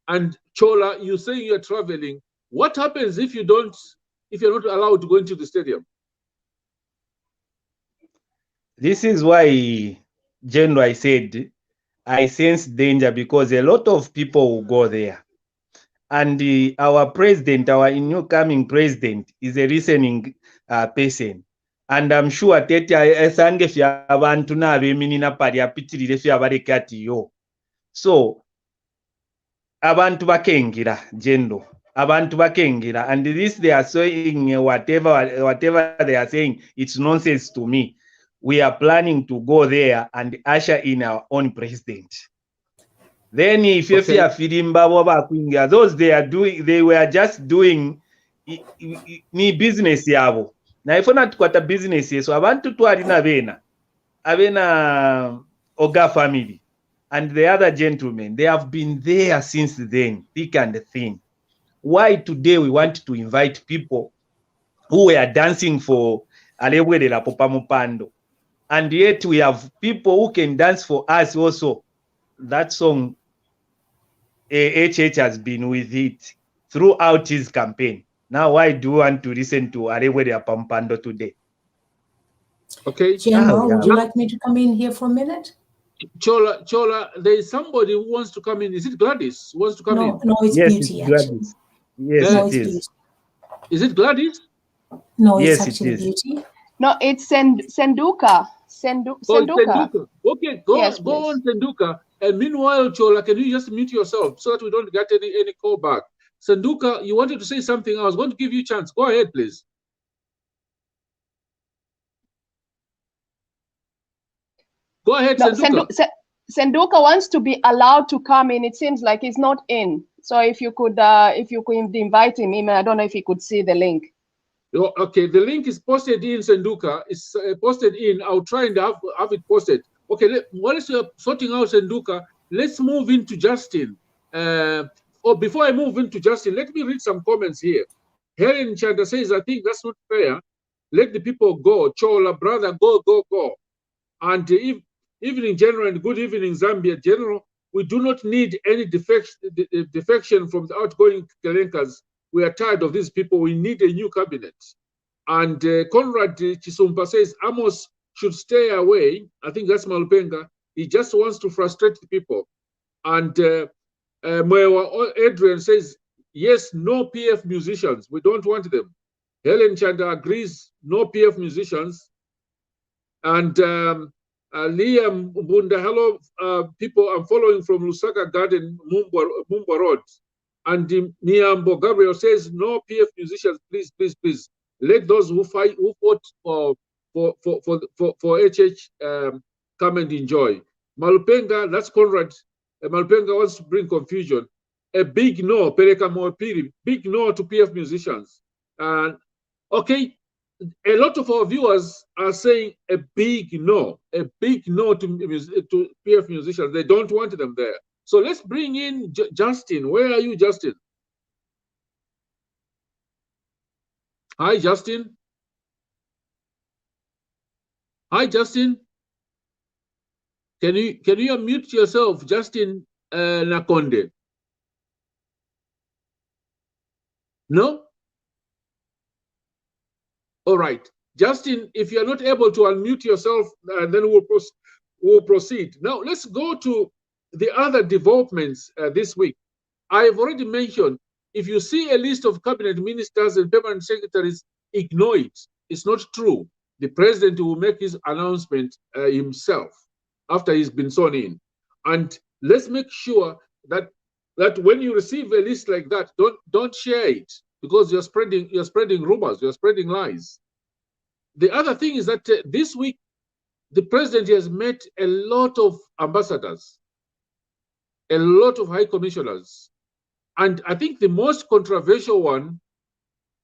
And Chola, you say you're traveling. What happens if you're not allowed to go into the stadium? This is why, General, I said I sense danger, because a lot of people will go there. And our president, our incoming president, is a listening person. And I'm sure tete esange fya abantu n'abeeminina pali apitirire fya abalekati yo. So abantu bakengera, General. Abantu bakengera, and this they are saying whatever they are saying, it's nonsense to me. We are planning to go there and usher in our own president. Then if you fear filimba those they were just doing ni business yabo. Na ifona tukwata business yeso abantu twalina abena Oga family and the other gentlemen, they have been there since then, thick and thin. Why today we want to invite people who were dancing for Alewele Popa Mupando, and yet we have people who can dance for us also? That song, HH has been with it throughout his campaign. Now, why do you want to listen to Alewele Pampando today? Okay. General, would you like me to come in here for a minute? Chola, there is somebody who wants to come in. Is it Gladys who wants to come in? No, it's yes, Beauty, it's actually. Gladys. Yes, No, it it's is. Beauty. Is it Gladys? No, it's Yes, actually it is. Beauty. No, it's Senduka. Senduka. Okay, go Yes, on, Senduka. And meanwhile, Chola, can you just mute yourself so that we don't get any call back? Senduka, you wanted to say something. I was going to give you a chance. Go ahead, please. Go ahead, No, Senduka. Senduka wants to be allowed to come in. It seems like he's not in. So if you could invite him, I don't know if he could see the link. Okay, the link is posted in Senduka. It's posted in. I'll try and have it posted. Okay, while you're sorting out Senduka, let's move into Justin. Before I move into Justin, let me read some comments here. Helen Chanda says, I think that's not fair. Let the people go. Chola, brother, go. And evening, General, and good evening, Zambia. General, we do not need any defection from the outgoing Kelenkas. We are tired of these people. We need a new cabinet. And Conrad Chisumpa says, Amos should stay away. I think that's Malupenga. He just wants to frustrate the people. And Mwewa Adrian says, yes, no PF musicians. We don't want them. Helen Chanda agrees, no PF musicians. And Liam Bunda, hello, people. I'm following from Lusaka Garden, Mumba Road. And Niambo Gabriel says, no PF musicians, please. Let those who fought for HH come and enjoy. Malupenga, that's Conrad. Malupenga wants to bring confusion. A big no, Pereka Moapiri, big no to PF musicians. And okay, a lot of our viewers are saying a big no to PF musicians. They don't want them there. So let's bring in Justin. Where are you, Justin? Hi, Justin. Hi, Justin. Can you unmute yourself, Justin Nakonde? No? All right. Justin, if you're not able to unmute yourself, then we'll proceed. Now, let's go to the other developments this week. I've already mentioned, if you see a list of cabinet ministers and permanent secretaries, ignore it. It's not true. The president will make his announcement himself after he's been sworn in. And let's make sure that when you receive a list like that, don't share it, because you're spreading rumors, you're spreading lies. The other thing is that this week, the president has met a lot of ambassadors, a lot of high commissioners. And I think the most controversial one,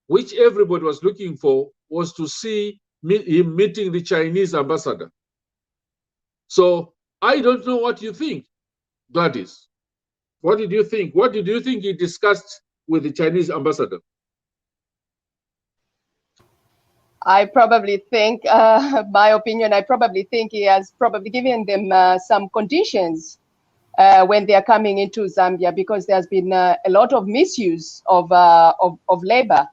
which everybody was looking for, was to see him meeting the Chinese ambassador. So I don't know what you think, Gladys. What did you think? What did you think he discussed with the Chinese ambassador? I probably think, my opinion, I probably think he has probably given them some conditions when they are coming into Zambia, because there's been a lot of misuse of labor,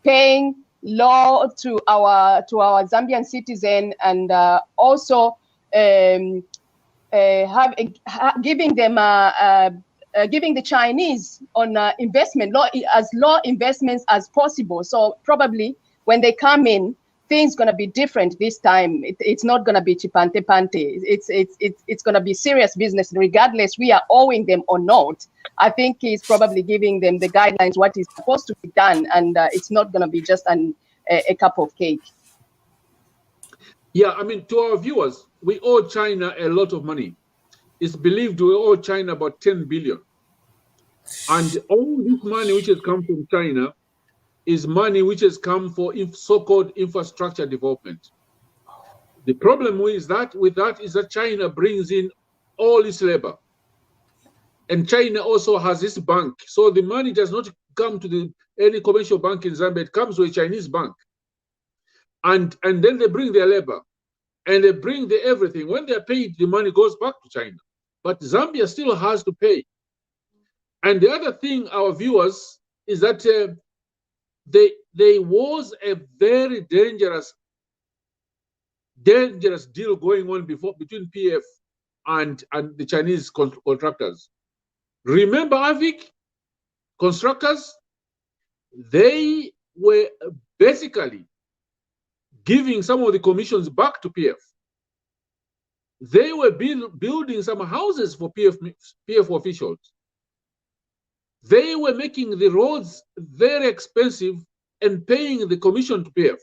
paying law to our Zambian citizen, and also giving them giving the Chinese on investment law investments as possible. So probably when they come in, things gonna be different this time. It's not gonna be chipante pante. It's gonna be serious business, regardless we are owing them or not. I think he's probably giving them the guidelines, what is supposed to be done, and it's not gonna be just a cup of cake. Yeah, I mean, to our viewers, we owe China a lot of money. It's believed we owe China about 10 billion. And all this money which has come from China is money which has come for so-called infrastructure development. The problem with that is that China brings in all its labor. And China also has its bank. So the money does not come to any commercial bank in Zambia. It comes to a Chinese bank. And then they bring their labor. And they bring the everything. When they're paid, the money goes back to China. But Zambia still has to pay. And the other thing, our viewers, is that there was a very dangerous deal going on between PF and the Chinese contractors. Remember, Avik, constructors, they were basically giving some of the commissions back to PF. They were building some houses for PF officials. They were making the roads very expensive and paying the commission to PF.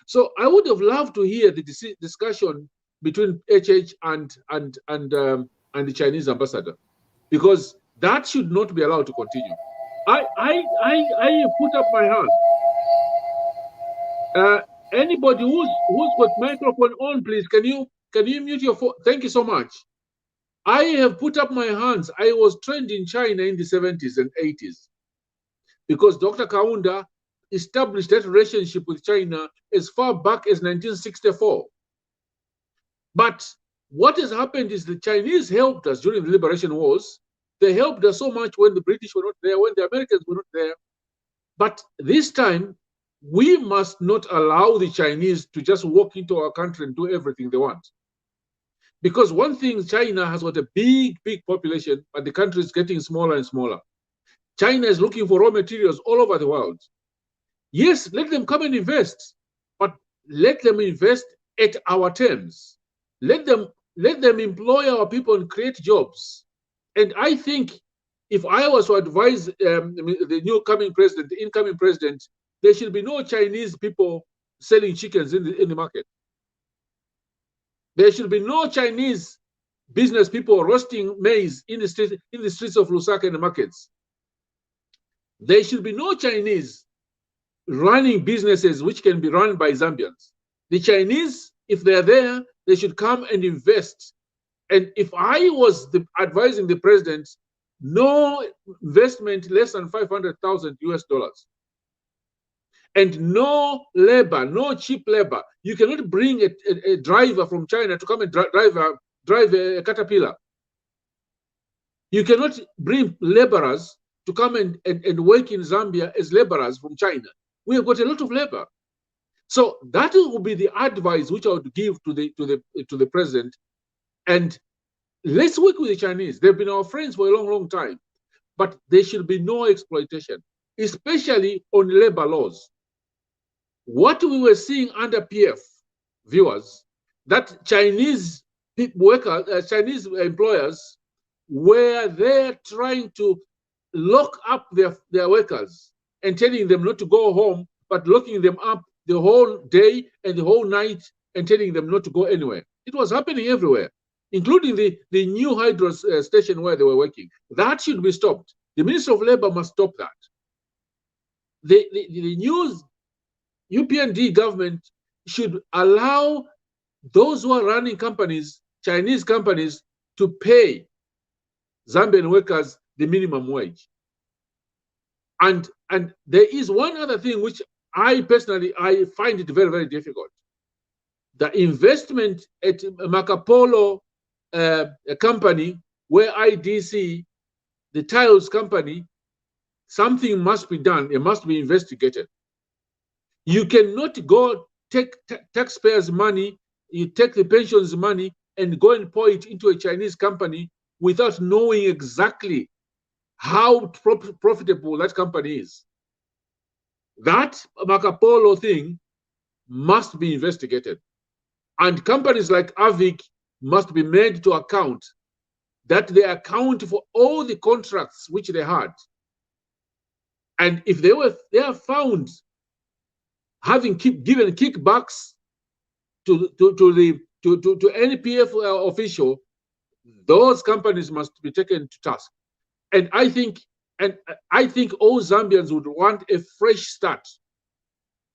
So I would have loved to hear the discussion between HH and the Chinese ambassador, because that should not be allowed to continue. I put up my hand. Anybody who's got microphone on, please, can you mute your phone? Thank you so much. I have put up my hands. I was trained in China in the 70s and 80s because Dr. Kaunda established that relationship with China as far back as 1964. But what has happened is the Chinese helped us during the liberation wars. They helped us so much when the British were not there, when the Americans were not there. But this time, we must not allow the Chinese to just walk into our country and do everything they want. Because one thing, China has got a big population, but the country is getting smaller and smaller. China is looking for raw materials all over the world. Yes, let them come and invest, but let them invest at our terms. Let them employ our people and create jobs. And I think if I was to advise the incoming president, there should be no Chinese people selling chickens in the market. There should be no Chinese business people roasting maize in the streets of Lusaka and the markets. There should be no Chinese running businesses which can be run by Zambians. The Chinese, if they're there, they should come and invest. And if I was advising the president, no investment less than $500,000 US. And no labor, no cheap labor. You cannot bring a driver from China to come and drive a caterpillar. You cannot bring laborers to come and work in Zambia as laborers from China. We have got a lot of labor. So that will be the advice which I would give to the president. And let's work with the Chinese. They've been our friends for a long time. But there should be no exploitation, especially on labor laws. What we were seeing under PF, viewers, that Chinese workers, Chinese employers were there trying to lock up their workers and telling them not to go home, but locking them up the whole day and the whole night and telling them not to go anywhere. It was happening everywhere, including the new hydro station where they were working. That should be stopped. The Minister of Labor must stop that. The new UPND government should allow those who are running companies, Chinese companies, to pay Zambian workers the minimum wage. And there is one other thing which I personally find it very, very difficult. The investment at Marco Polo company, where IDC, the tiles company, something must be done. It must be investigated. You cannot go take taxpayers' money, you take the pensions money and go and pour it into a Chinese company without knowing exactly how profitable that company is. That Marco Polo thing must be investigated. And companies like AVIC must be made to account, that they account for all the contracts which they had. And if they are found having given kickbacks to NPF official, those companies must be taken to task. And I think all Zambians would want a fresh start,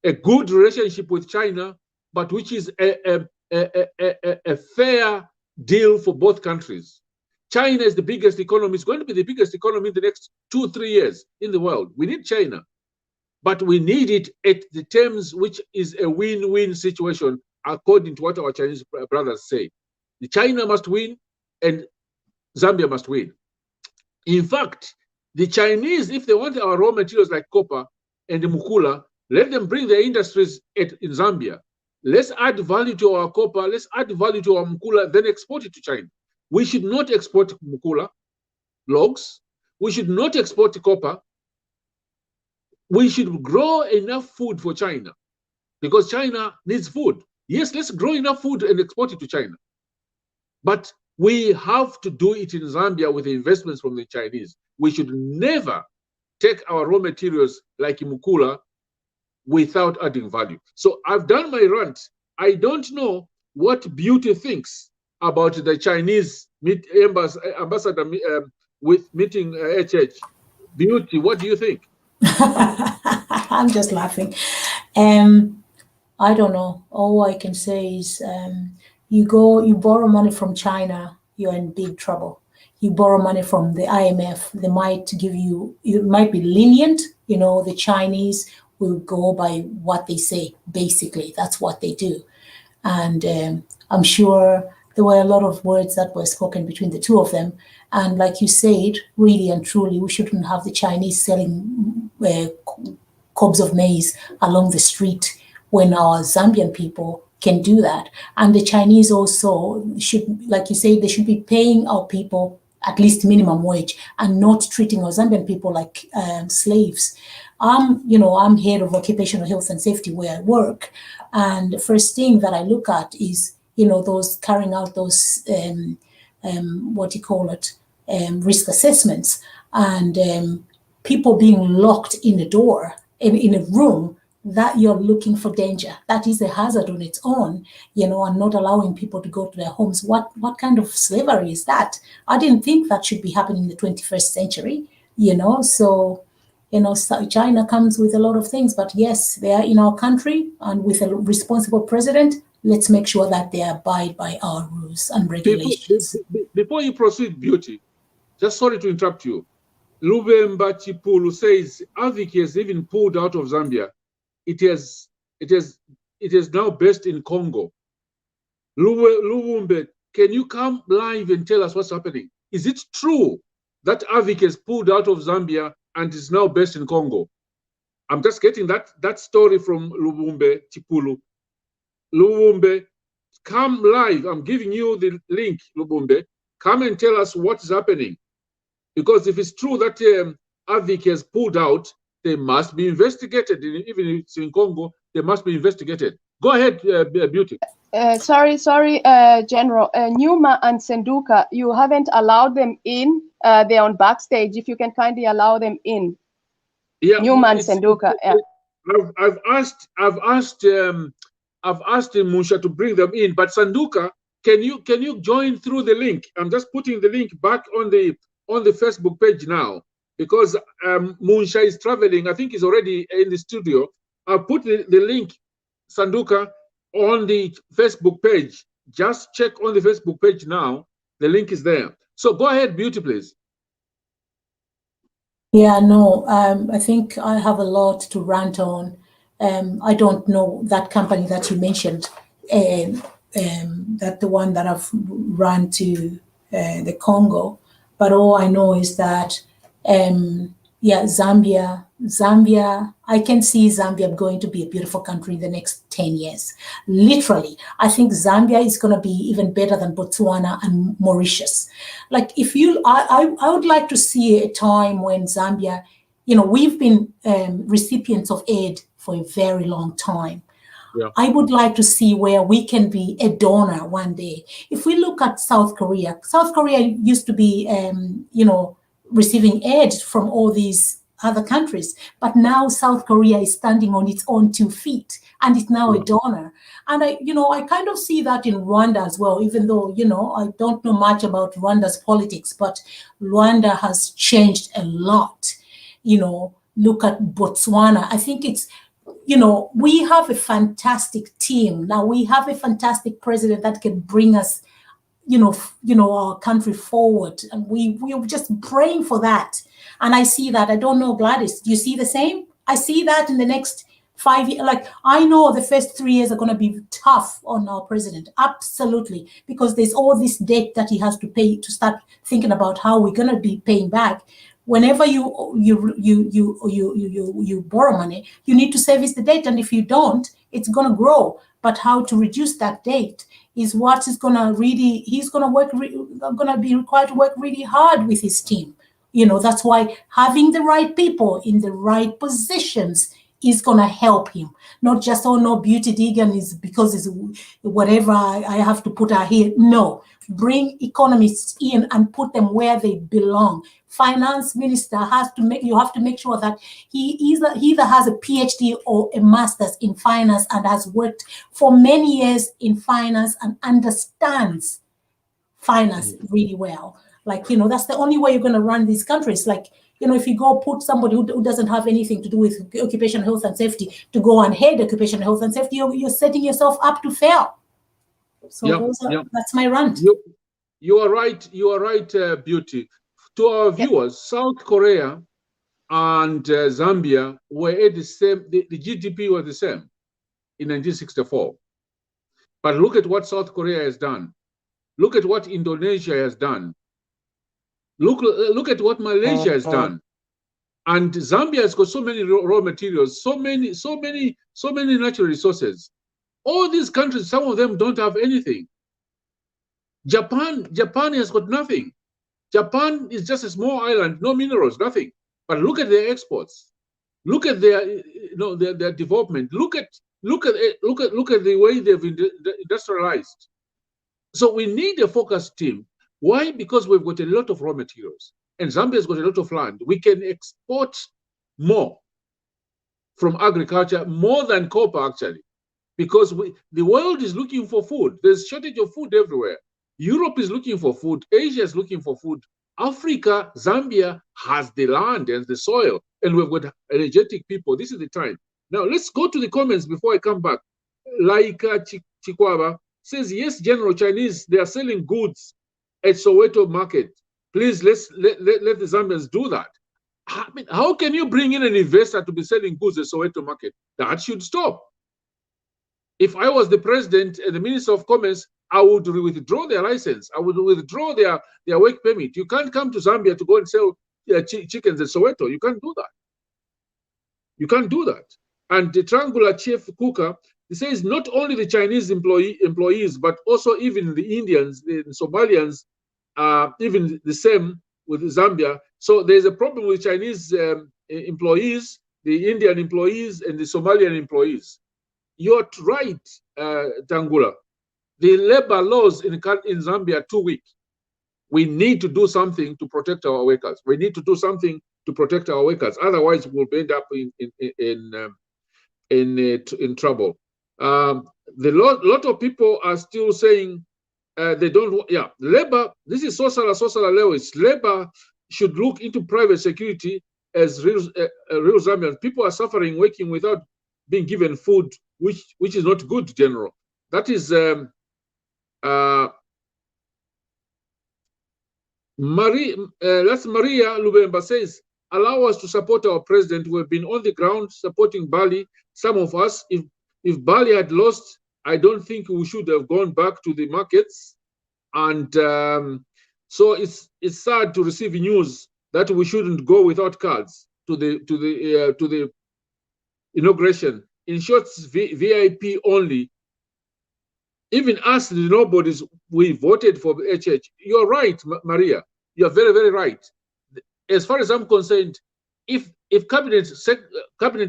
a good relationship with China, but which is a fair deal for both countries. China is the biggest economy. It's going to be the biggest economy in the next 2-3 years in the world. We need China, but we need it at the terms which is a win-win situation, according to what our Chinese brothers say. The China must win and Zambia must win. In fact, the Chinese, if they want our raw materials like copper and the mukula, let them bring their industries in Zambia. Let's add value to our copper, let's add value to our mukula, then export it to China. We should not export mukula, logs. We should not export copper. We should grow enough food for China because China needs food. Yes, let's grow enough food and export it to China. But we have to do it in Zambia with the investments from the Chinese. We should never take our raw materials like mukula without adding value. So I've done my rant. I don't know what Beauty thinks about the Chinese ambassador with meeting HH. Beauty, what do you think? I'm just laughing. I don't know. All I can say is you borrow money from China, you're in big trouble. You borrow money from the IMF, they might give you, it might be lenient. You know, the Chinese will go by what they say. Basically, that's what they do. And I'm sure there were a lot of words that were spoken between the two of them. And like you said, really and truly, we shouldn't have the Chinese selling cobs of maize along the street when our Zambian people can do that. And the Chinese also should, like you say, they should be paying our people at least minimum wage and not treating our Zambian people like slaves. I'm head of occupational health and safety where I work. And the first thing that I look at is, those carrying out those, risk assessments, and people being locked in a door, in a room that you're looking for danger. That is a hazard on its own, and not allowing people to go to their homes. What kind of slavery is that? I didn't think that should be happening in the 21st century, so China comes with a lot of things, but yes, they are in our country, and with a responsible president, let's make sure that they abide by our rules and regulations. Before you proceed, Beauty, just sorry to interrupt you. Lubemba Chipulu says AVIC has even pulled out of Zambia. It is now based in Congo. Lubumbe, can you come live and tell us what's happening? Is it true that AVIC has pulled out of Zambia and is now based in Congo? I'm just getting that story from Lubumbe Chipulu. Lubumbe, come live. I'm giving you the link, Lubumbe. Come and tell us what's happening. Because if it's true that AVIC has pulled out, they must be investigated. Even if it's in Congo, they must be investigated. Go ahead, Beauty. Sorry, General. Numa and Senduka, you haven't allowed them in. They're on backstage. If you can kindly allow them in. Yeah, Numa and Senduka. Yeah. I've asked Musha to bring them in, but Sanduka, can you join through the link? I'm just putting the link back on the Facebook page now, because Musha is traveling. I think he's already in the studio. I'll put the link, Sanduka. on the Facebook page. Just check on the Facebook page now. The link is there. So go ahead, Beauty, please. Yeah, no, I think I have a lot to rant on. I don't know that company that you mentioned, that the one that I've run to the Congo, but all I know is that, yeah, Zambia, I can see Zambia going to be a beautiful country in the next 10 years. Literally, I think Zambia is going to be even better than Botswana and Mauritius. Like, if you, I would like to see a time when Zambia, you know, we've been recipients of aid for a very long time. Yeah. I would like to see where we can be a donor one day. If we look at South Korea used to be, you know, receiving aid from all these other countries, but now South Korea is standing on its own 2 feet and it's now a donor. And I kind of see that in Rwanda as well, even though, I don't know much about Rwanda's politics, but Rwanda has changed a lot. Look at Botswana. I think it's, we have a fantastic team. Now we have a fantastic president that can bring us, our country forward. And we're just praying for that. And I see that. I don't know, Gladys, do you see the same? I see that in the next 5 years. Like, I know the first 3 years are going to be tough on our president. Absolutely. Because there's all this debt that he has to pay, to start thinking about how we're going to be paying back. Whenever you borrow money, you need to service the debt. And if you don't, it's going to grow. But how to reduce that debt is what is going to really, he's going to be required to work really hard with his team. That's why having the right people in the right positions is going to help him. Not just, oh no, Beauty Deegan is because it's whatever I have to put her here. No, bring economists in and put them where they belong. Finance minister you have to make sure that he either has a PhD or a master's in finance and has worked for many years in finance and understands finance really well. Like, that's the only way you're going to run these countries. Like, if you go put somebody who doesn't have anything to do with occupational health and safety to go and head occupational health and safety, you're setting yourself up to fail. So that's my rant. You are right. You are right, Beauty. To our viewers, South Korea and Zambia were at the same, the GDP was the same in 1964. But look at what South Korea has done. Look at what Indonesia has done. Look at what Malaysia has done. And Zambia has got so many raw materials, so many natural resources. All these countries, some of them don't have anything. Japan has got nothing. Japan is just a small island, no minerals, nothing. But look at their exports. Look at their, their development. Look at the way they've industrialized. So we need a focused team. Why? Because we've got a lot of raw materials, and Zambia's got a lot of land. We can export more from agriculture, more than copper actually, because the world is looking for food. There's shortage of food everywhere. Europe is looking for food. Asia is looking for food. Africa, Zambia has the land and the soil, and we've got energetic people. This is the time. Now, let's go to the comments before I come back. Laika Chikwaba says, yes, General, Chinese, they are selling goods at Soweto market. Please, let the Zambians do that. I mean, how can you bring in an investor to be selling goods at Soweto market? That should stop. If I was the president and the Minister of Commerce, I would withdraw their license. I would withdraw their work permit. You can't come to Zambia to go and sell chickens at Soweto. You can't do that. You can't do that. And the Triangular Chief Kuka, he says not only the Chinese employees, but also even the Indians, the Somalians, even the same with Zambia. So there's a problem with Chinese employees, the Indian employees, and the Somalian employees. You're right, Tangula. The labor laws in Zambia are too weak. We need to do something to protect our workers. We need to do something to protect our workers. Otherwise, we'll end up in trouble. The lot of people are still saying they don't. Yeah, labor. This is social Lewis. Labor should look into private security as real Zambians. People are suffering, working without being given food, which is not good, General. That is that's Maria Lubemba says, allow us to support our president. We've been on the ground supporting Bali. Some of us, if Bali had lost, I don't think we should have gone back to the markets. And so it's sad to receive news that we shouldn't go without cards to the inauguration. In short, VIP only. Even us, the nobodies, we voted for HH. You're right, Maria. You're very, very right. As far as I'm concerned, if cabinet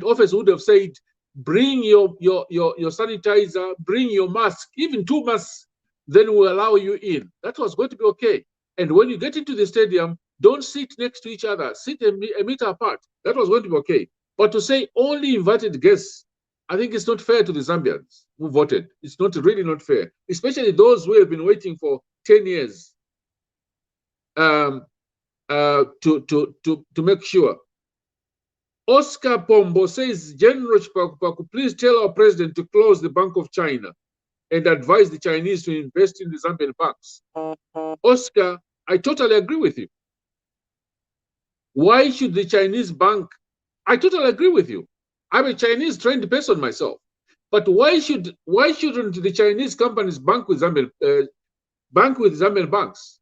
office would have said, bring your sanitizer, bring your mask, even 2 masks, then we'll allow you in. That was going to be okay. And when you get into the stadium, don't sit next to each other. Sit a meter apart. That was going to be okay. But to say only invited guests, I think it's not fair to the Zambians who voted. It's really not fair, especially those who have been waiting for 10 years to make sure. Oscar Pombo says, General Chipakupaku, please tell our president to close the Bank of China and advise the Chinese to invest in the Zambian banks. Oscar, I totally agree with you. Why should the Chinese bank? I totally agree with you. I'm a Chinese trained person myself. But why shouldn't the Chinese companies bank with Zambian banks?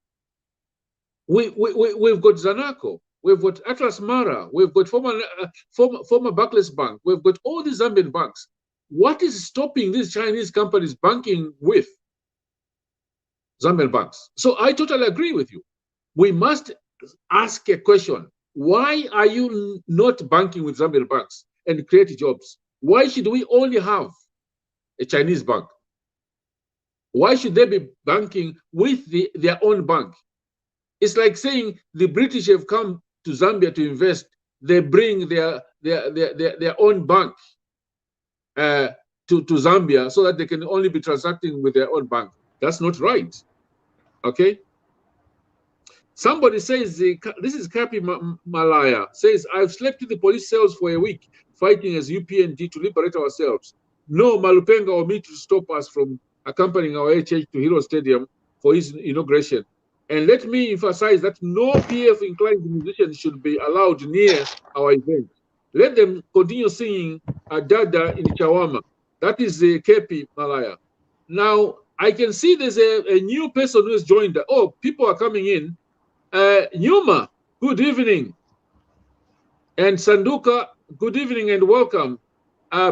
We've got Zanaco, we've got Atlas Mara, we've got former Barclays Bank, we've got all these Zambian banks. What is stopping these Chinese companies banking with Zambian banks? So I totally agree with you. We must ask a question. Why are you not banking with Zambian banks and create jobs? Why should we only have a Chinese bank? Why should they be banking with their own bank? It's like saying the British have come to Zambia to invest. They bring their own bank to Zambia so that they can only be transacting with their own bank. That's not right. Okay. Somebody says, this is Kapi Malaya, says, I've slept in the police cells for a week, fighting as UPND to liberate ourselves. No Malupenga or me to stop us from accompanying our HH to Hero Stadium for his inauguration. And let me emphasize that no PF-inclined musicians should be allowed near our event. Let them continue singing Dada in Chawama. That is the Kepi Malaya. Now, I can see there's a new person who has joined. Oh, people are coming in. Nyuma, good evening. And Sanduka, good evening and welcome.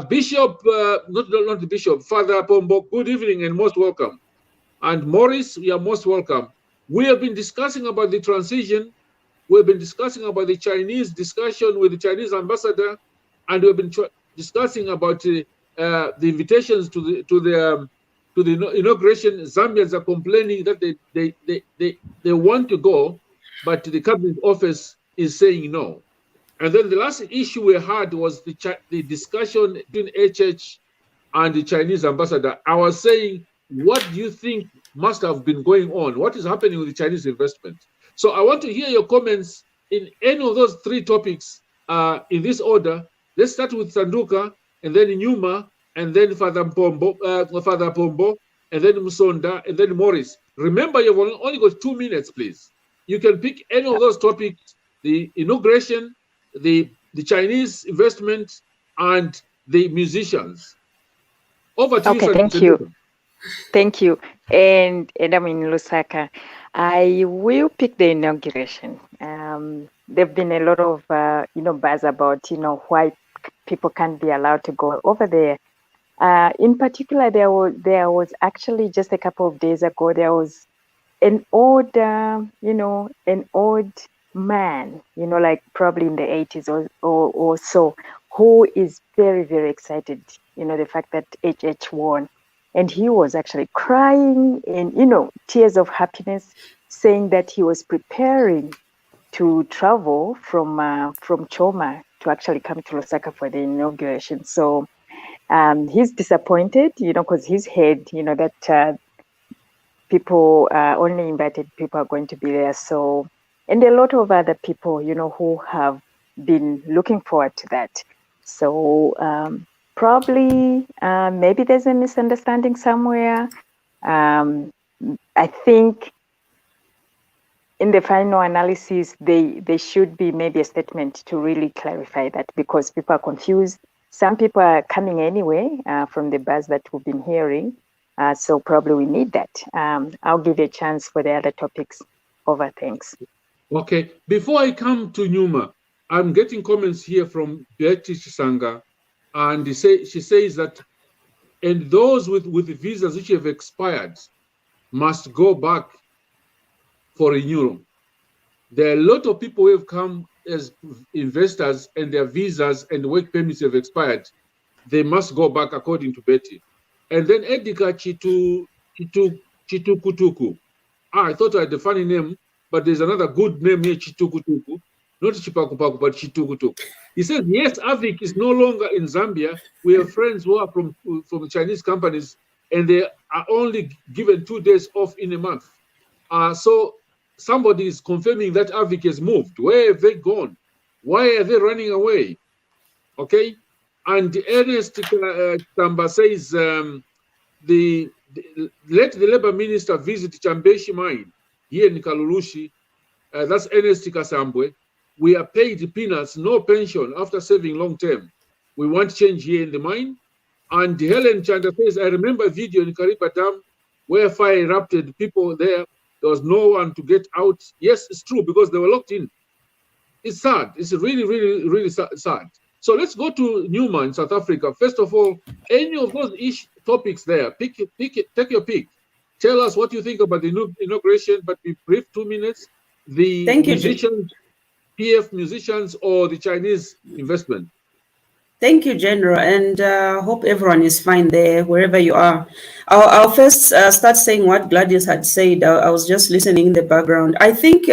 Bishop, not the Bishop, Father Pombo, good evening and most welcome. And Morris, you are most welcome. We have been discussing about the transition. We've been discussing about the Chinese discussion with the Chinese ambassador, and we've been discussing about the invitations to the inauguration. Zambians are complaining that they want to go, but the cabinet office is saying no. And then the last issue we had was the discussion between HH and the Chinese ambassador. I was saying, what do you think must have been going on? What is happening with the Chinese investment? So I want to hear your comments in any of those 3 topics in this order. Let's start with Sanduka, and then Nyuma, and then Father Pombo, and then Musonda, and then Morris. Remember, you've only got 2 minutes, please. You can pick any of those topics: the inauguration, the Chinese investment, and the musicians. Over to you, Sanduka. Thank you. Thank you. And I'm in Lusaka. I will pick the inauguration. There've been a lot of buzz about why people can't be allowed to go over there. In particular, there was actually just a couple of days ago, there was an old man, like probably in the 80s or so, who is very, very excited, the fact that HH won. And he was actually crying in, tears of happiness, saying that he was preparing to travel from Choma to actually come to Lusaka for the inauguration. So he's disappointed, because he's heard, that people, only invited people are going to be there. So, and a lot of other people, who have been looking forward to that. So probably maybe there's a misunderstanding somewhere. I think in the final analysis, there should be maybe a statement to really clarify that, because people are confused. Some people are coming anyway from the buzz that we've been hearing. So probably we need that. I'll give a chance for the other topics over. Thanks. Okay, before I come to Numa, I'm getting comments here from Betty Chisanga, and she says that, and those with visas which have expired must go back for renewal. There are a lot of people who have come as investors and their visas and work permits have expired. They must go back, according to Betty. And then Edika Chitukutuku. I thought I had a funny name, but there's another good name here, Chitukutuku. Not Chipakupaku, but Chitukutuku. He says, yes, AVIC is no longer in Zambia. We have friends who are from Chinese companies, and they are only given 2 days off in a month. So somebody is confirming that AVIC has moved. Where have they gone? Why are they running away? Okay. And Ernest Tamba says, let the Labour Minister visit Chambeshi mine here in Kalulushi. That's Ernest Kasambwe. We are paid peanuts, no pension after serving long term. We want change here in the mine. And Helen Chanda says, I remember a video in Kariba Dam where fire erupted, people there was no one to get out. Yes, it's true, because they were locked in. It's sad. It's really, really, really sad. So let's go to Numa in South Africa. First of all, any of those topics there, take your pick. Tell us what you think about the inauguration, but be brief, 2 minutes. The musicians, PF musicians, or the Chinese investment. Thank you, General, and hope everyone is fine there, wherever you are. I'll first start saying what Gladys had said. I was just listening in the background. I think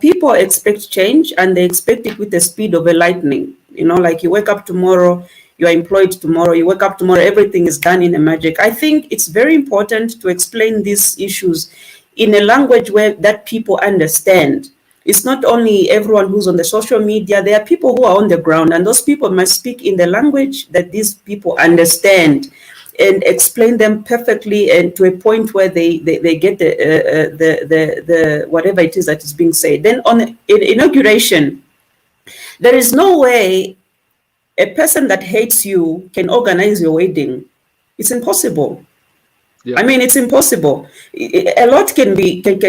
people expect change, and they expect it with the speed of a lightning. You know, like you wake up tomorrow, you are employed tomorrow, you wake up tomorrow, everything is done in a magic. I think it's very important to explain these issues in a language that people understand. It's not only everyone who's on the social media. There are people who are on the ground, and those people must speak in the language that these people understand and explain them perfectly, and to a point where they get the whatever it is that is being said. Then on inauguration, there is no way a person that hates you can organize your wedding. It's impossible. Yeah. I mean, it's impossible. A lot can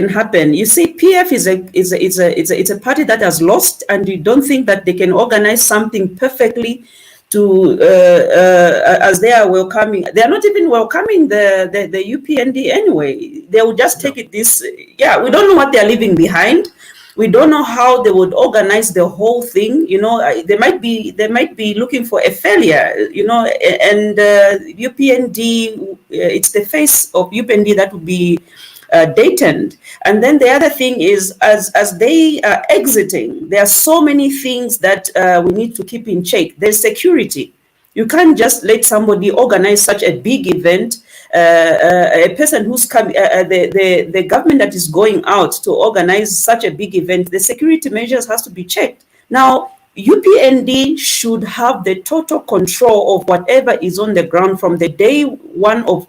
happen. You see, PF is a party that has lost, and you don't think that they can organize something perfectly to as they are welcoming. They are not even welcoming the UPND anyway. They will just take it this. Yeah, we don't know what they are leaving behind. We don't know how they would organize the whole thing. You know, they might be looking for a failure. You know, and UPND, it's the face of UPND that would be Dayton. And then the other thing is, as they are exiting, there are so many things that we need to keep in check. There's security. You can't just let somebody organize such a big event. A person who's coming, the government that is going out to organize such a big event, the security measures has to be checked. Now, UPND should have the total control of whatever is on the ground from the day one of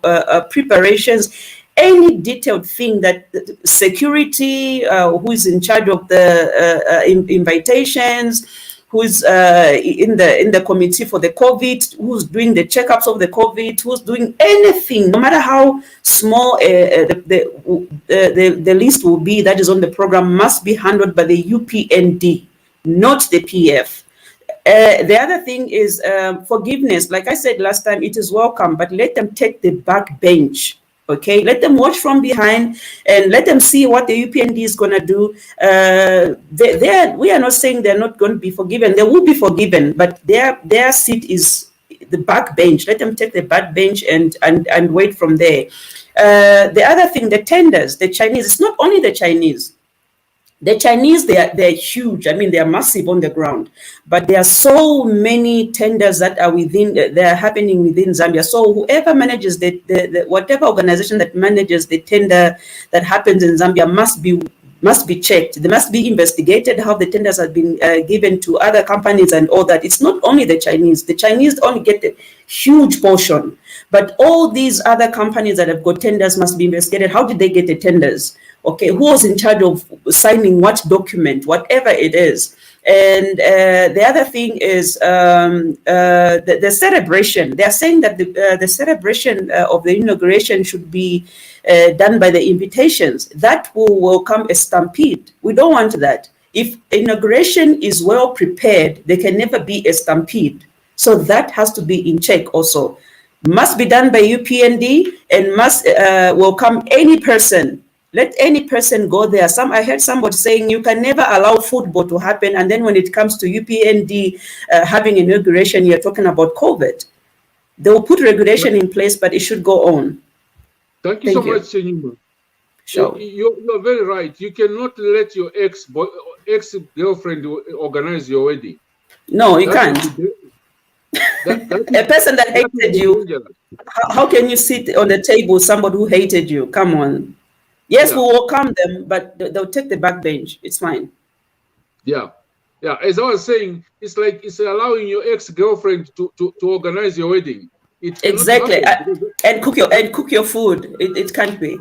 preparations. Any detailed thing that security, who is in charge of the invitations, who's in the committee for the COVID, who's doing the checkups of the COVID, who's doing anything, no matter how small the list will be that is on the program, must be handled by the UPND, not the PF. The other thing is forgiveness. Like I said last time, it is welcome, but let them take the back bench. Okay, let them watch from behind and let them see what the UPND is going to do. We are not saying they're not going to be forgiven. They will be forgiven, but their seat is the back bench. Let them take the back bench and wait from there. The other thing, the tenders, the Chinese, it's not only the Chinese. The Chinese, they're huge. I mean, they are massive on the ground, but there are so many tenders that are happening within Zambia. So whoever manages whatever organization that manages the tender that happens in Zambia must be must be checked. They must be investigated how the tenders have been given to other companies and all that. It's not only the Chinese. The Chinese only get a huge portion, but all these other companies that have got tenders must be investigated. How did they get the tenders? Okay, who was in charge of signing what document, whatever it is? And the other thing is the celebration. They are saying that the celebration of the inauguration should be done by the invitations. That will welcome a stampede. We don't want that. If inauguration is well prepared, there can never be a stampede. So that has to be in check also. Must be done by UPND and must welcome any person. Let any person go there. I heard somebody saying you can never allow football to happen, and then when it comes to UPND having inauguration, you're talking about COVID. They will put regulation in place, but it should go on. Thank you so much, Senyuma. Sure. You're very right. You cannot let your ex-girlfriend organize your wedding. No, you can't. A person that hated you, how can you sit on the table with somebody who hated you? Come on. Yes, we will welcome them, but they'll take the back bench. It's fine. Yeah. As I was saying, it's like it's allowing your ex-girlfriend to organize your wedding. Exactly, and cook your food. It can't be.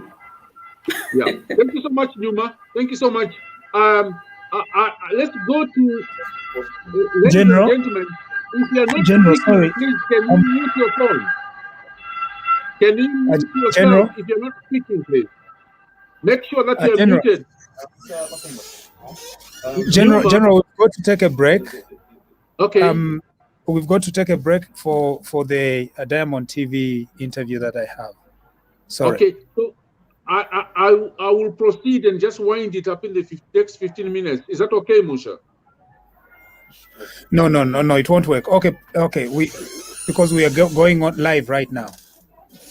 Yeah. Thank you so much, Numa. Thank you so much. Let's go to General. Gentlemen. If you're not General, speaking, sorry. please can you mute your phone? Can you mute yourself General? if you're not speaking, please? Make sure that you're General. muted. General, we've got to take a break. Okay. We've got to take a break for the Diamond TV interview that I have. Sorry. Okay. So I will proceed and just wind it up in the next 15 minutes. Is that okay, Musha? No, it won't work. Okay. Because we are going on live right now.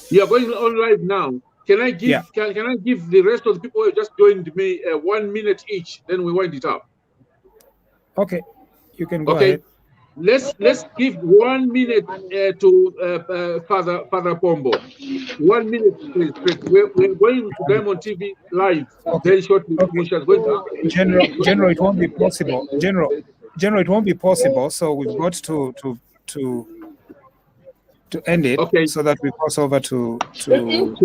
You are going on live now. Can I give can I give the rest of the people who just joined me 1 minute each? Then we wind it up. Okay, you can go ahead. Let's give 1 minute to Father Pombo. 1 minute, please. We're going to Diamond TV live very shortly. Okay. General, it won't be possible. General, it won't be possible. So we've got to end it, so that we cross over to Diamond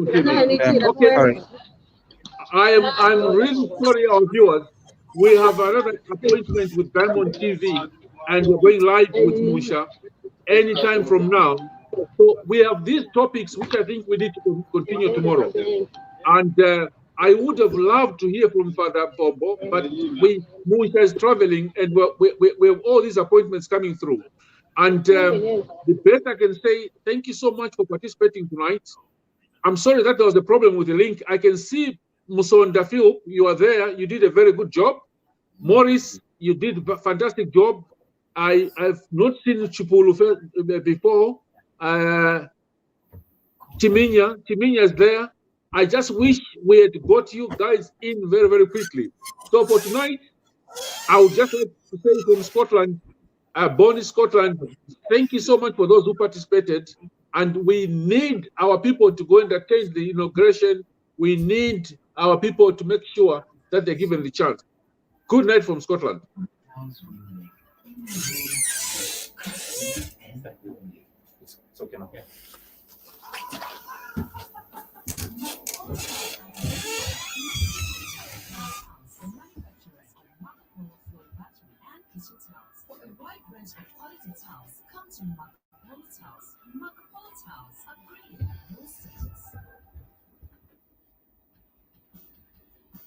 TV. Okay. Sorry. I'm really sorry, our viewers. We have another appointment with Diamond TV, and we're going live with Musha anytime from now. So we have these topics which I think we need to continue tomorrow. And I would have loved to hear from Father Pombo, but Musha is traveling, and we have all these appointments coming through. And the best I can say, thank you so much for participating tonight. I'm sorry that there was a problem with the link. I can see Musonda Phil, you are there. You did a very good job. Morris, you did a fantastic job. I've not seen Chipulu before. Timinya is there. I just wish we had got you guys in very, very quickly. So for tonight, I would just like to say from Scotland, born Scotland, thank you so much for those who participated. And we need our people to go and attend the inauguration. We need our people to make sure that they're given the chance. Good night from Scotland.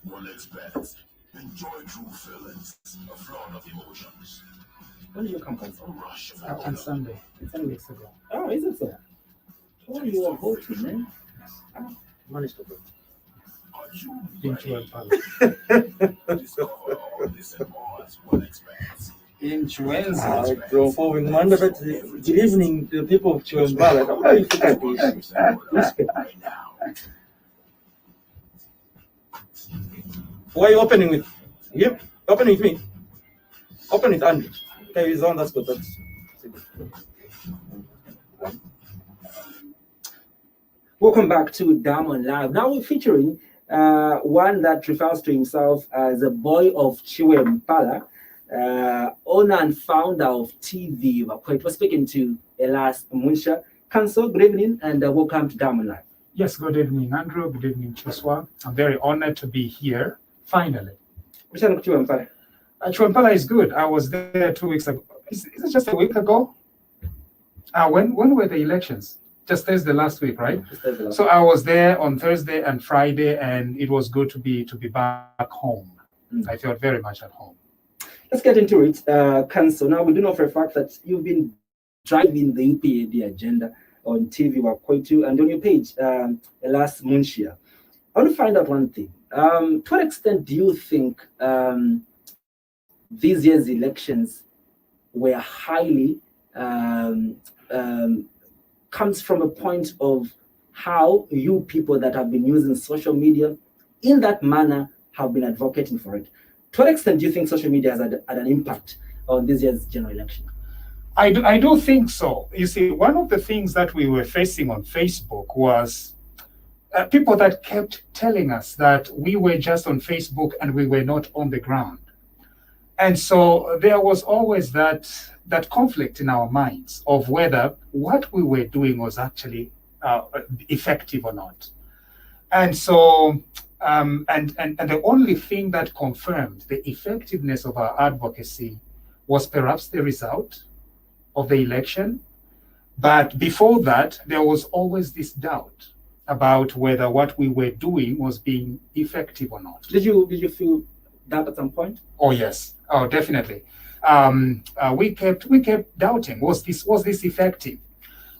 OneXBet. Enjoy true feelings, a flood of emotions. When did you come from? On Sunday. 10 weeks ago. Oh, is it so? Oh, you are voting, man. I managed to vote. Influenza. Performing wonderful. Good evening to the people of Chiwembala. How are you feeling? Why are you opening with him? Opening with me? Open with Andy. Okay, he's on. That's good. Welcome back to Diamond Live. Now we're featuring one that refers to himself as a boy of Chiwempala, owner and founder of TV Wakwet. We're speaking to Elias Munsha. Council, good evening and welcome to Diamond Live. Yes, good evening, Andrew. Good evening, Chiswa. I'm very honored to be here, finally. Chiwempala is good. I was there 2 weeks ago. Is it just a week ago? When were the elections? Just Thursday last week, right? So I was there on Thursday and Friday, and it was good to be back home. I felt very much at home. Let's get into it, Council. Now, we do know for a fact that you've been driving the UPAD agenda on TV Wakwetu and on your page, Elias Munshia. I want to find out one thing. To what extent do you think this year's elections were highly comes from a point of how you people that have been using social media in that manner have been advocating for it? To what extent do you think social media has had an impact on this year's general election? I do think so. You see, one of the things that we were facing on Facebook was people that kept telling us that we were just on Facebook and we were not on the ground. And so there was always that conflict in our minds of whether what we were doing was actually effective or not. And so, and the only thing that confirmed the effectiveness of our advocacy was perhaps the result of the election. But before that, there was always this doubt about whether what we were doing was being effective or not. Did you feel that at some point? Oh yes, oh definitely. We kept doubting, was this effective?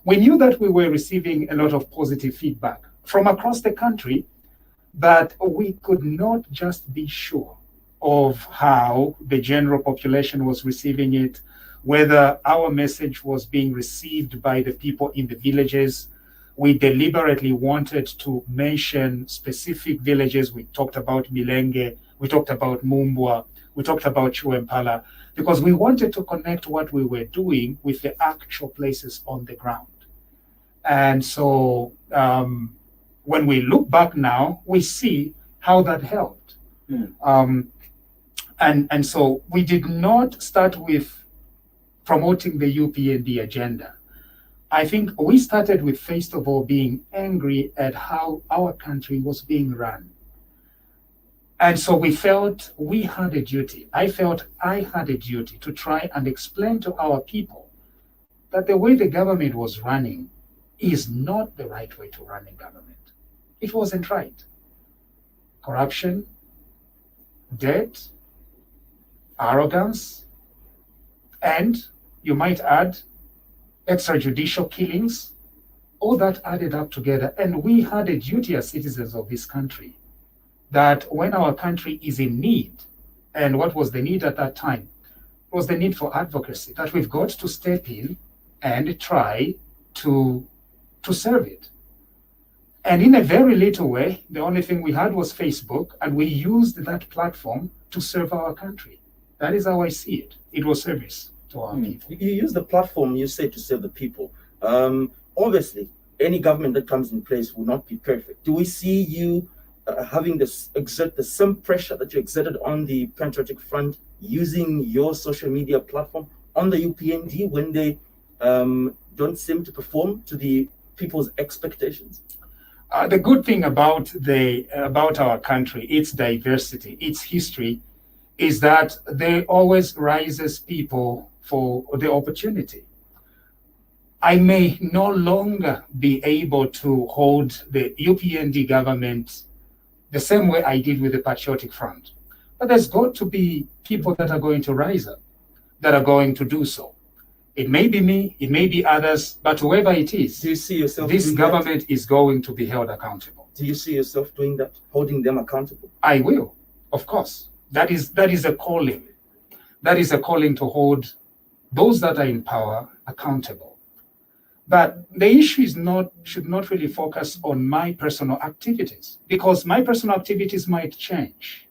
We knew that we were receiving a lot of positive feedback from across the country, but we could not just be sure of how the general population was receiving it, whether our message was being received by the people in the villages. We deliberately wanted to mention specific villages. We talked about Milenge, we talked about Mumbwa, we talked about Chiwempala, because we wanted to connect what we were doing with the actual places on the ground. And so when we look back now, we see how that helped. And so we did not start with promoting the UPND agenda. I think we started with, first of all, being angry at how our country was being run. And so we felt we had a duty. I felt I had a duty to try and explain to our people that the way the government was running is not the right way to run a government. It wasn't right. Corruption, debt, arrogance, and you might add extrajudicial killings, all that added up together. And we had a duty as citizens of this country that when our country is in need, and what was the need at that time? It was the need for advocacy, that we've got to step in and try to serve it. And in a very little way, the only thing we had was Facebook, and we used that platform to serve our country. That is how I see it. It was service to our people. You use the platform, you say, to serve the people. Obviously, any government that comes in place will not be perfect. Do we see you having this exert the same pressure that you exerted on the Patriotic Front, using your social media platform on the UPND when they don't seem to perform to the people's expectations? The good thing about our country, its diversity, its history, is that there always rises people for the opportunity. I may no longer be able to hold the UPND government the same way I did with the Patriotic Front. But there's got to be people that are going to rise up, that are going to do so. It may be me, it may be others, but whoever it is, do you see yourself this government is going to be held accountable. Do you see yourself doing that, holding them accountable? I will, of course. That is a calling. That is a calling to hold those that are in power accountable. But the issue should not really focus on my personal activities, because my personal activities might change.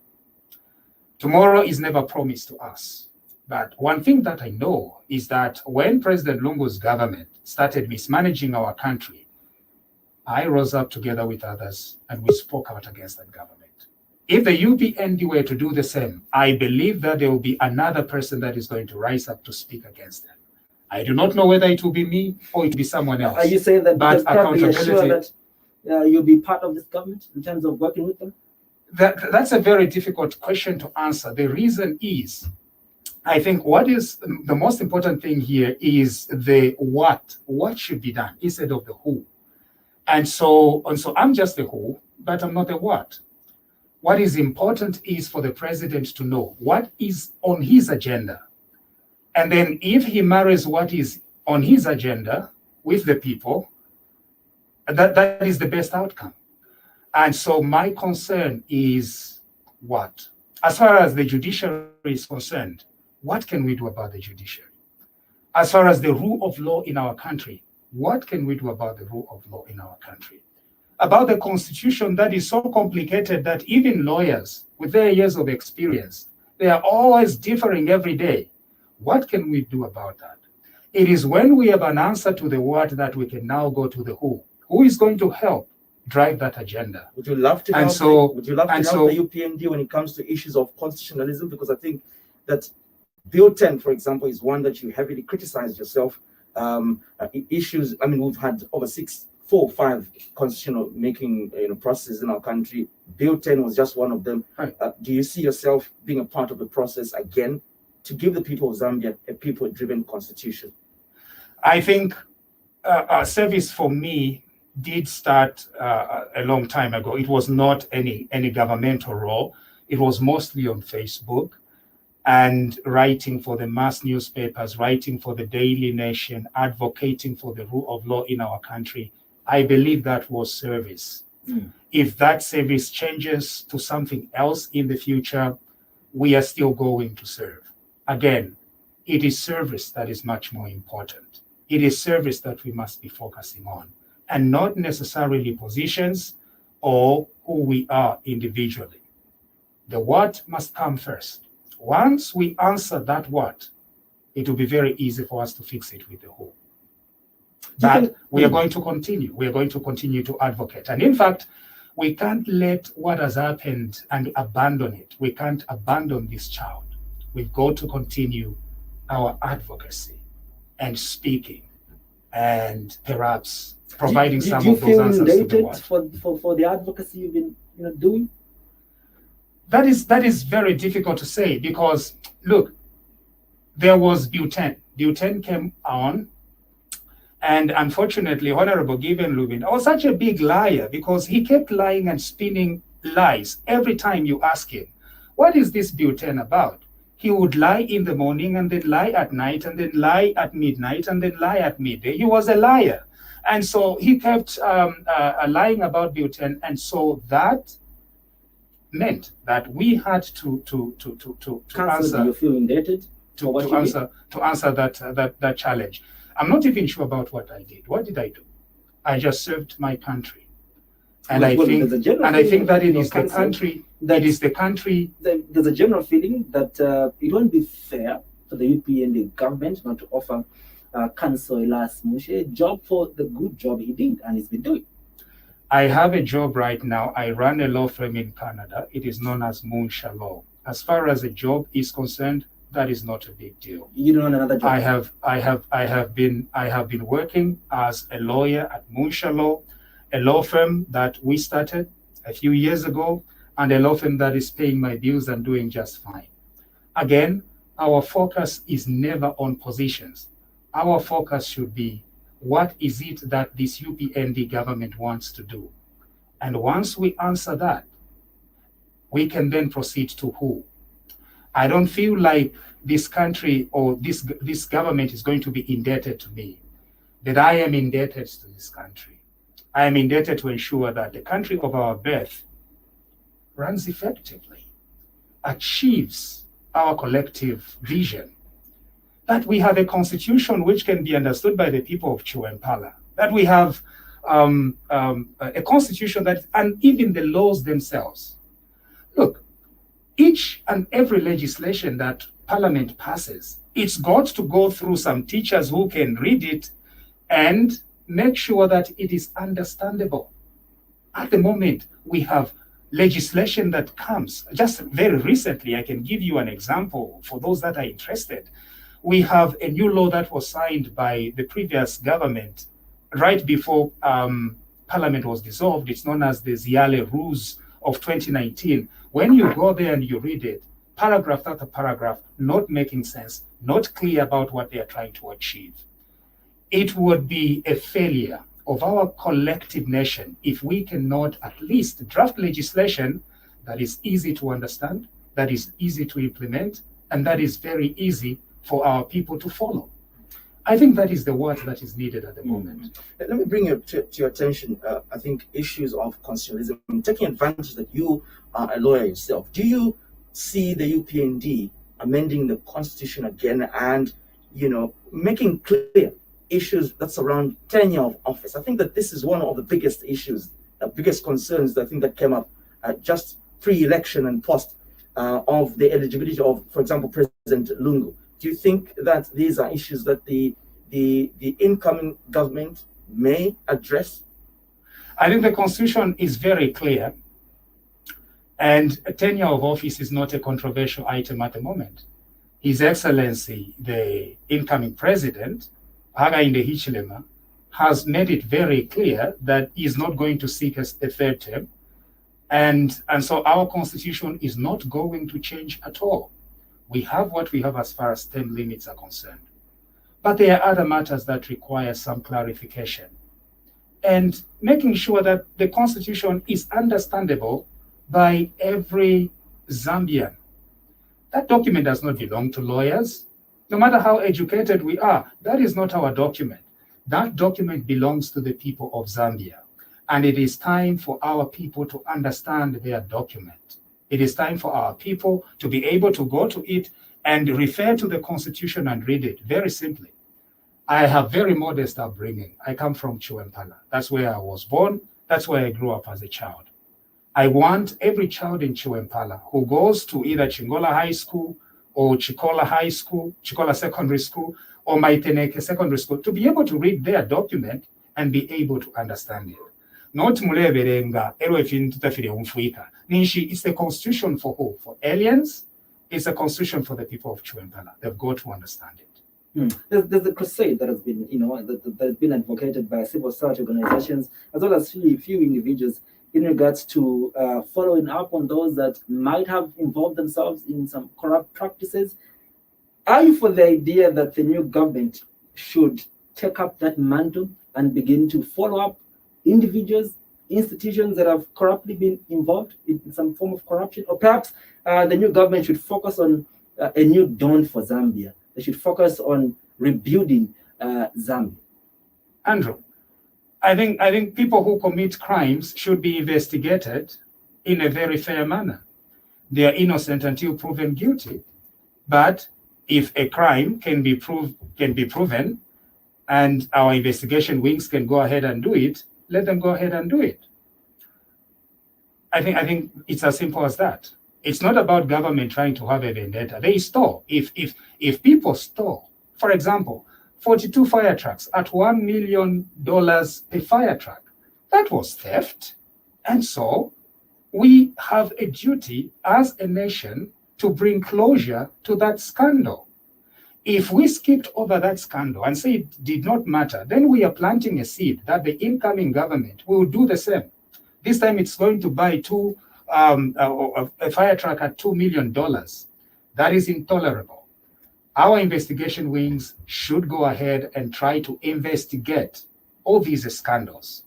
Tomorrow is never promised to us. But one thing that I know is that when President Lungu's government started mismanaging our country, I rose up together with others and we spoke out against that government. If the UPND were to do the same, I believe that there will be another person that is going to rise up to speak against them. I do not know whether it will be me or it will be someone else. Are you saying that but because probably you're sure accountability, that you'll be part of this government in terms of working with them? that's a very difficult question to answer. The reason is, I think what is the most important thing here is the what should be done instead of the who. And so I'm just the who, but I'm not the what. What is important is for the president to know what is on his agenda. And then if he marries what is on his agenda with the people, that is the best outcome. And so my concern is what? As far as the judiciary is concerned, what can we do about the judiciary? As far as the rule of law in our country, what can we do about the rule of law in our country? About the constitution that is so complicated that even lawyers with their years of experience, they are always differing every day. What can we do about that? It is when we have an answer to the what that we can now go to the who. Who is going to help drive that agenda? Would you love to help? Would you love to help the UPND when it comes to issues of constitutionalism? Because I think that Bill 10, for example, is one that you heavily criticized yourself. Issues. I mean, we've had over 4 or 5 constitutional making processes in our country. Bill 10 was just one of them. Right. Do you see yourself being a part of the process again to give the people of Zambia a people-driven constitution? I think service for me did start a long time ago. It was not any governmental role. It was mostly on Facebook and writing for the mass newspapers, writing for the Daily Nation, advocating for the rule of law in our country. I believe that was service. If that service changes to something else in the future, we are still going to serve. Again, it is service that is much more important. It is service that we must be focusing on, and not necessarily positions or who we are individually. The what must come first. Once we answer that what, it will be very easy for us to fix it with the who. But we are going to continue. We are going to continue to advocate. And in fact, we can't let what has happened and abandon it. We can't abandon this child. We've got to continue our advocacy and speaking and perhaps providing some of those answers to the what. For the advocacy you've been doing? That is very difficult to say because, look, there was Bill 10. Bill 10 came on, and unfortunately, Honorable Given Lubin was such a big liar because he kept lying and spinning lies every time you ask him, what is this Bill 10 about? He would lie in the morning and then lie at night and then lie at midnight and then lie at midday. He was a liar. And so he kept lying about Bill 10. And so that meant that we had to answer. Do you feel indebted to answer that challenge? I'm not even sure about what I did. What did I do? I just served my country, and I think that it is the country. That is the country. There's a general feeling that it won't be fair for the UPND government not to offer Councillor Elias Mushe a job for the good job he did and he's been doing. I have a job right now. I run a law firm in Canada. It is known as Moonsha Law. As far as a job is concerned, that is not a big deal. You don't want another job? I have been working as a lawyer at Moonsha Law, a law firm that we started a few years ago, and a law firm that is paying my bills and doing just fine. Again, our focus is never on positions. Our focus should be, what is it that this UPND government wants to do? And once we answer that, we can then proceed to who. I don't feel like this country or this government is going to be indebted to me, that I am indebted to this country. I am indebted to ensure that the country of our birth runs effectively, achieves our collective vision, that we have a constitution which can be understood by the people of Chiwempala, that we have a constitution that, and even the laws themselves. Look, each and every legislation that Parliament passes, it's got to go through some teachers who can read it and make sure that it is understandable. At the moment, we have legislation that comes. Just very recently, I can give you an example for those that are interested. We have a new law that was signed by the previous government right before Parliament was dissolved. It's known as the Ziale Rules of 2019. When you go there and you read it, paragraph after paragraph, not making sense, not clear about what they are trying to achieve. It would be a failure of our collective nation if we cannot at least draft legislation that is easy to understand, that is easy to implement, and that is very easy for our people to follow. I think that is the word that is needed at the moment. Let me bring it to your attention, I think, issues of constitutionalism. Taking advantage that you are a lawyer yourself, do you see the UPND amending the constitution again and, making clear issues that surround tenure of office? I think that this is one of the biggest issues, the biggest concerns that I think that came up just pre-election and post of the eligibility of, for example, President Lungu. Do you think that these are issues that the incoming government may address? I think the Constitution is very clear, and tenure of office is not a controversial item at the moment. His Excellency, the incoming president, Hakainde Hichilema, has made it very clear that he's not going to seek a third term, and so our Constitution is not going to change at all. We have what we have as far as term limits are concerned. But there are other matters that require some clarification. And making sure that the Constitution is understandable by every Zambian. That document does not belong to lawyers. No matter how educated we are, that is not our document. That document belongs to the people of Zambia. And it is time for our people to understand their document. It is time for our people to be able to go to it and refer to the Constitution and read it very simply. I have very modest upbringing. I come from Chwempala. That's where I was born. That's where I grew up as a child. I want every child in Chwempala who goes to either Chingola High School or Chikola High School, Chikola Secondary School, or Maiteneke Secondary School to be able to read their document and be able to understand it. Not muleberenga elwefin tutafire umfuika. Ninshi, it's the Constitution for who? For aliens. It's a Constitution for the people of Chwempala. They've got to understand it. There's a crusade that has been, that has been advocated by civil society organizations as well as few individuals in regards to following up on those that might have involved themselves in some corrupt practices. Are you for the idea that the new government should take up that mantle and begin to follow up individuals, institutions that have corruptly been involved in some form of corruption? Or perhaps the new government should focus on a new dawn for Zambia. They should focus on rebuilding Zambia. Andrew, I think people who commit crimes should be investigated in a very fair manner. They are innocent until proven guilty. But if a crime can be proven, and our investigation wings can go ahead and do it, let them go ahead and do it. I think it's as simple as that. It's not about government trying to have a vendetta. They store. If people store, for example, 42 fire trucks at $1 million per fire truck, that was theft. And so we have a duty as a nation to bring closure to that scandal. If we skipped over that scandal and say it did not matter, then we are planting a seed that the incoming government will do the same. This time it's going to buy a fire truck at $2 million. That is intolerable. Our investigation wings should go ahead and try to investigate all these scandals.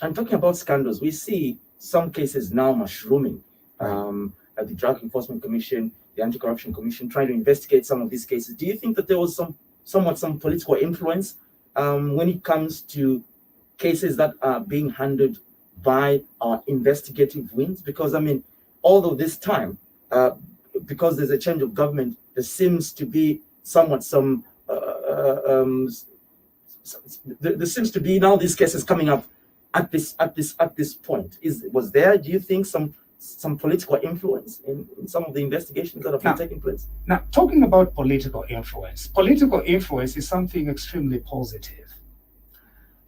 And talking about scandals, we see some cases now mushrooming at the Drug Enforcement Commission, the Anti-Corruption Commission, trying to investigate some of these cases. Do you think that there was some political influence when it comes to cases that are being handled by our investigative wings? Because, all of this time, because there's a change of government, there seems to be there seems to be now these cases coming up at this point. Was there, do you think, some political influence in some of the investigations that have been taking place? Now, talking about political influence is something extremely positive.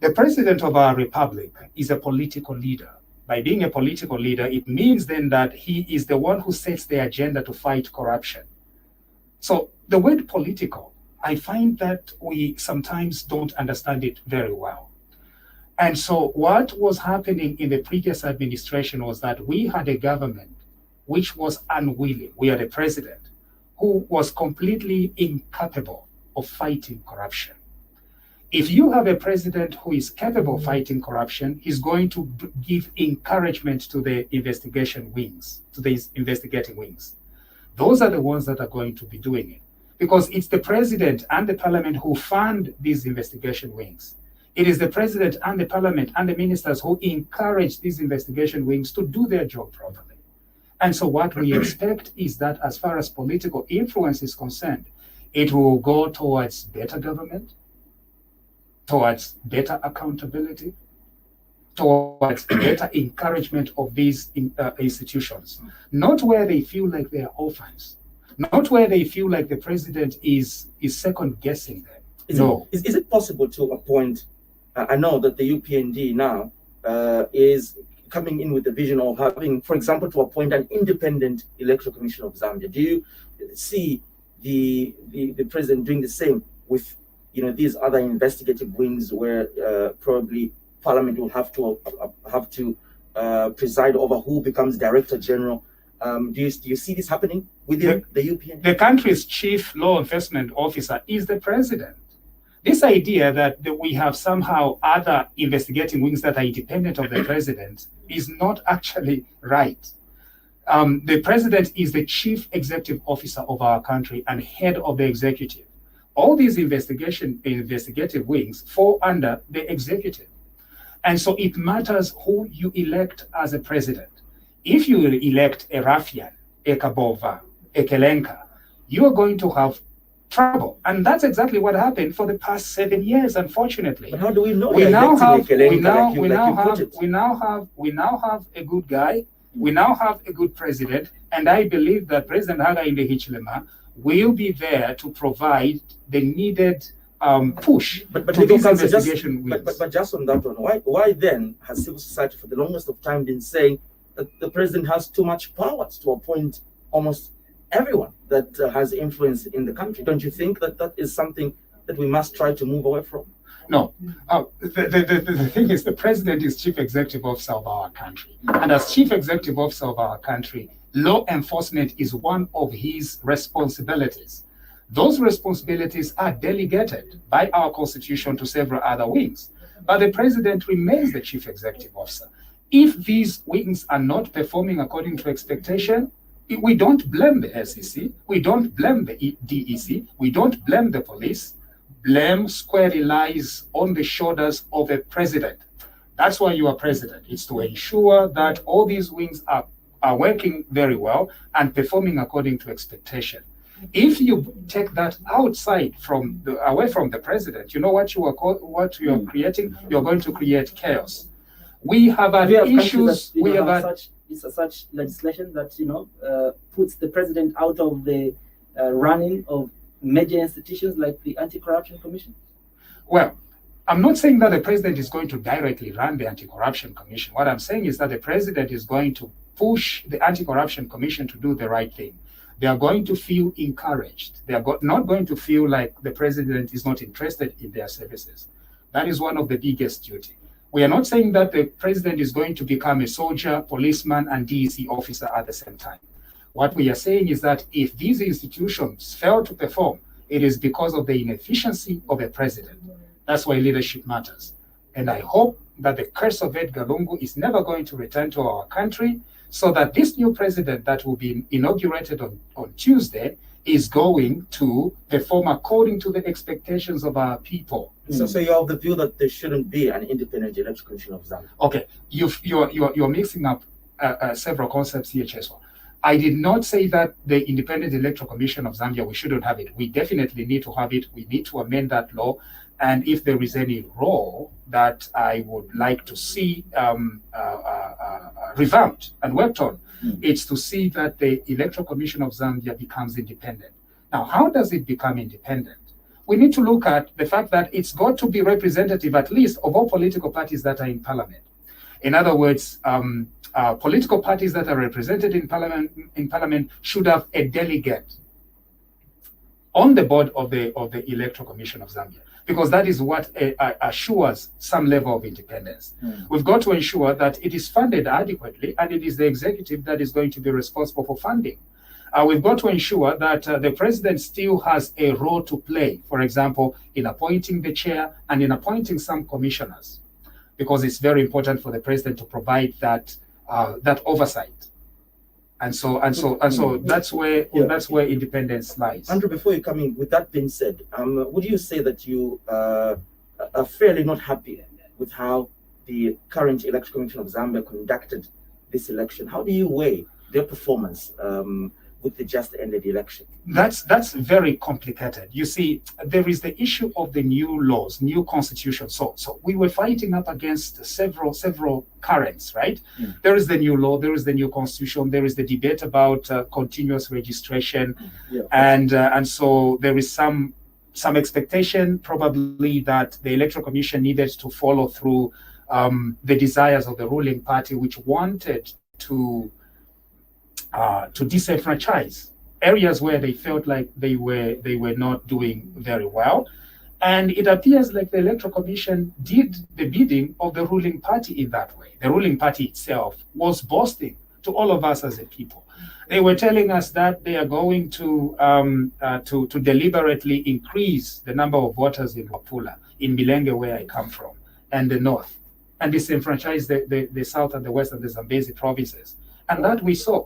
The president of our republic is a political leader. By being a political leader, it means then that he is the one who sets the agenda to fight corruption. So the word political, I find that we sometimes don't understand it very well. And so what was happening in the previous administration was that we had a government which was unwilling. We had a president who was completely incapable of fighting corruption. If you have a president who is capable of fighting corruption, he's going to give encouragement to the investigation wings, to the investigating wings. Those are the ones that are going to be doing it, because it's the president and the parliament who fund these investigation wings. It is the president and the parliament and the ministers who encourage these investigation wings to do their job properly. And so what we expect is that as far as political influence is concerned, it will go towards better government, towards better accountability, towards better encouragement of these institutions, not where they feel like they are orphans, not where they feel like the president is second guessing them. Is it possible to appoint, I know that the UPND now is coming in with the vision of having, for example, to appoint an independent electoral commission of Zambia. Do you see the president doing the same with these other investigative wings where probably Parliament will have to preside over who becomes Director General? Do you see this happening within the UPN? The country's chief law enforcement officer is the president. This idea that we have somehow other investigating wings that are independent of the president is not actually right. The president is the chief executive officer of our country and head of the executive. All these investigative wings fall under the executive. And so it matters who you elect as a president. If you elect a Raffian, a Kabova, a Kelenka, you are going to have trouble. And that's exactly what happened for the past 7 years, unfortunately. But how do we know we now have a good guy, we now have a good president, and I believe that President Hakainde Hichilema will be there to provide the needed push to these investigation wings. But just on that one, why then has civil society for the longest of time been saying that the president has too much powers to appoint almost everyone that has influence in the country? Don't you think that that is something that we must try to move away from? No. The thing is, the president is chief executive officer of our country. And as chief executive officer of our country, law enforcement is one of his responsibilities. Those responsibilities are delegated by our constitution to several other wings. But the president remains the chief executive officer. If these wings are not performing according to expectation, we don't blame the SEC, we don't blame the DEC, we don't blame the police. Blame squarely lies on the shoulders of a president. That's why you are president. It's to ensure that all these wings are working very well and performing according to expectation. If you take that outside away from the president, you know what you are creating? You're going to create chaos. We have had issues. We have such legislation that puts the president out of the running of major institutions like the Anti-Corruption Commission. Well, I'm not saying that the president is going to directly run the Anti-Corruption Commission. What I'm saying is that the president is going to push the Anti-Corruption Commission to do the right thing. They are going to feel encouraged. They are not going to feel like the president is not interested in their services. That is one of the biggest duties. We are not saying that the president is going to become a soldier, policeman, and DEC officer at the same time. What we are saying is that if these institutions fail to perform, it is because of the inefficiency of a president. That's why leadership matters. And I hope that the curse of Edgar Lungu is never going to return to our country, so that this new president that will be inaugurated on Tuesday is going to perform according to the expectations of our people. So you're of the view that there shouldn't be an independent electoral commission of Zambia? Okay, you're mixing up several concepts here, Cheswa. I did not say that the Independent Electoral Commission of Zambia, we shouldn't have it. We definitely need to have it. We need to amend that law. And if there is any role that I would like to see revamped and worked on, it's to see that the Electoral Commission of Zambia becomes independent. Now, how does it become independent? we need to look at the fact that it's got to be representative, at least, of all political parties that are in parliament. In other words, political parties that are represented in parliament should have a delegate on the board of the Electoral Commission of Zambia, because that is what assures some level of independence. We've got to ensure that it is funded adequately, and it is the executive that is going to be responsible for funding. We've got to ensure that the president still has a role to play, for example, in appointing the chair and in appointing some commissioners, because it's very important for the president to provide that oversight. And so that's where independence lies. Andrew, before you come in, with that being said, would you say that you are fairly not happy with how the current Electoral Commission of Zambia conducted this election? How do you weigh their performance with the just ended election? That's very complicated. You see, there is the issue of the new laws, new constitution. So we were fighting up against several currents, right? There is the new law, there is the new constitution, there is the debate about continuous registration, and so there is some expectation probably that the Electoral Commission needed to follow through the desires of the ruling party, which wanted to disenfranchise areas where they felt like they were not doing very well. And it appears like the Electoral Commission did the bidding of the ruling party in that way. The ruling party itself was boasting to all of us as a people. They were telling us that they are going to deliberately increase the number of voters in Wapula, in Milenge, where I come from, and the north, and disenfranchise the south and the west and the Zambezi provinces. And that we saw.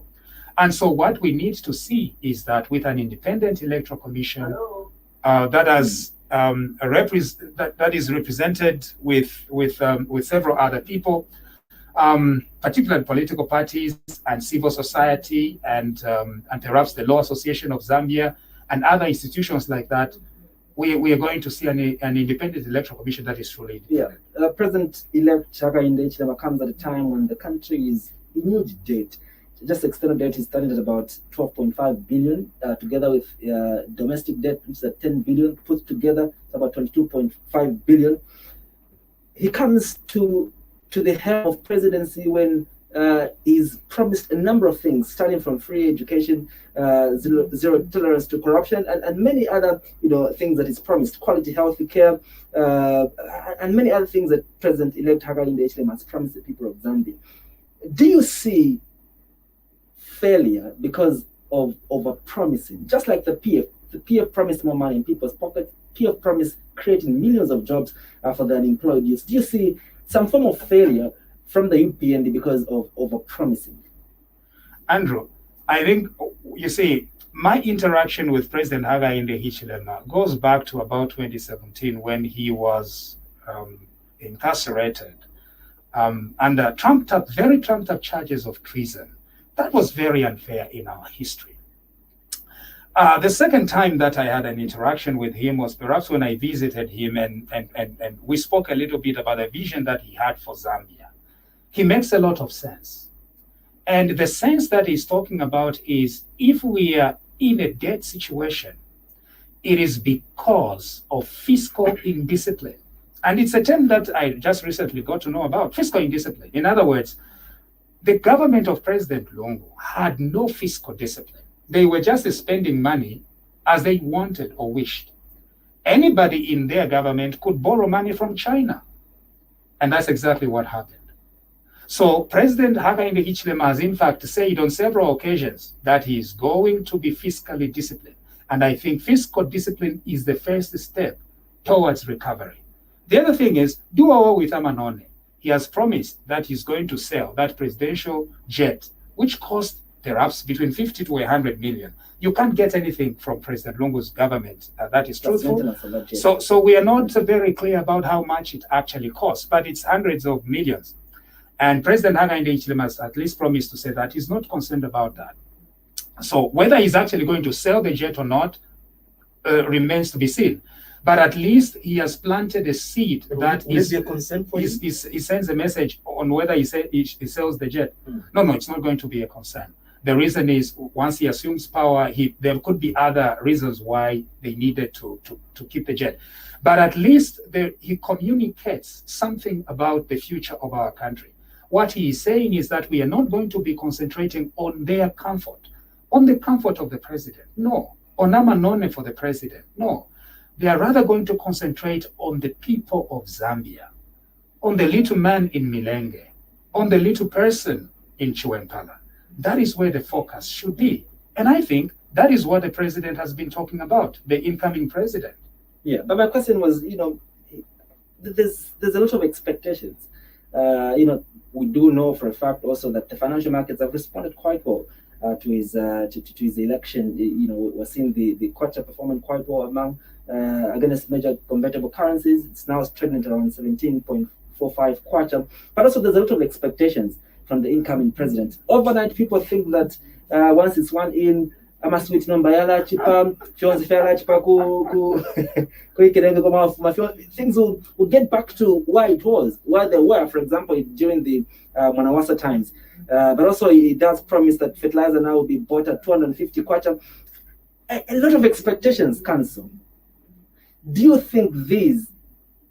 And so what we need to see is that with an independent Electoral Commission that is represented with several other people, particularly political parties and civil society and perhaps the Law Association of Zambia and other institutions like that, we are going to see an independent Electoral Commission that is truly independent. President-elect Hakainde Hichilema comes at a time when the country is in need debt. Just external debt is starting at about 12.5 billion, together with domestic debt, which is at 10 billion, put together, it's about 22.5 billion. He comes to the helm of presidency when he's promised a number of things, starting from free education, zero tolerance to corruption, and many other things that he's promised, quality health care, and many other things that President-elect Hakainde Hichilema has promised the people of Zambia. Do you see failure because of over-promising, just like the PF? The PF promised more money in people's pockets. PF promised creating millions of jobs for the unemployed youth. Do you see some form of failure from the UPND because of over-promising? Andrew, I think, you see, my interaction with President Hakainde Hichilema goes back to about 2017 when he was incarcerated under very trumped up charges of treason. That was very unfair in our history. The second time that I had an interaction with him was perhaps when I visited him and we spoke a little bit about the vision that he had for Zambia. He makes a lot of sense. And the sense that he's talking about is if we are in a debt situation, it is because of fiscal indiscipline. And it's a term that I just recently got to know about, fiscal indiscipline. In other words, the government of President Lungu had no fiscal discipline. They were just spending money as they wanted or wished. Anybody in their government could borrow money from China. And that's exactly what happened. So President Hakainde Hichilema has in fact said on several occasions that he is going to be fiscally disciplined. And I think fiscal discipline is the first step towards recovery. The other thing is, do away with Amanone. He has promised that he's going to sell that presidential jet, which cost perhaps between 50 to 100 million. You can't get anything from President Lungu's government that is truthful. So we are not very clear about how much it actually costs, but it's hundreds of millions. And President Hakainde Hichilema has at least promised to say that he's not concerned about that. So whether he's actually going to sell the jet or not remains to be seen. But at least he has planted a seed that is a concern for you? He sends a message on whether he sells the jet. No, it's not going to be a concern. The reason is once he assumes power, there could be other reasons why they needed to keep the jet. But at least he communicates something about the future of our country. What he is saying is that we are not going to be concentrating on their comfort, on the comfort of the president. No. On Amanone for the president. No. They are rather going to concentrate on the people of Zambia, on the little man in Milenge, on the little person in Chwempala. That is where the focus should be. And I think that is what the president has been talking about, the incoming president. Yeah, but my question was, there's a lot of expectations. We do know for a fact also that the financial markets have responded quite well to his election. We're seeing the kwacha performing quite well among against major convertible currencies. It's now trading at around 17.45 kwacha. But also there's a lot of expectations from the incoming president. Overnight, people think that once it's sworn in, things will get back to where it was, where they were, for example, during the Mwanawasa times. But also, it does promise that fertilizer now will be bought at 250 kwacha. A lot of expectations, Council. Do you think these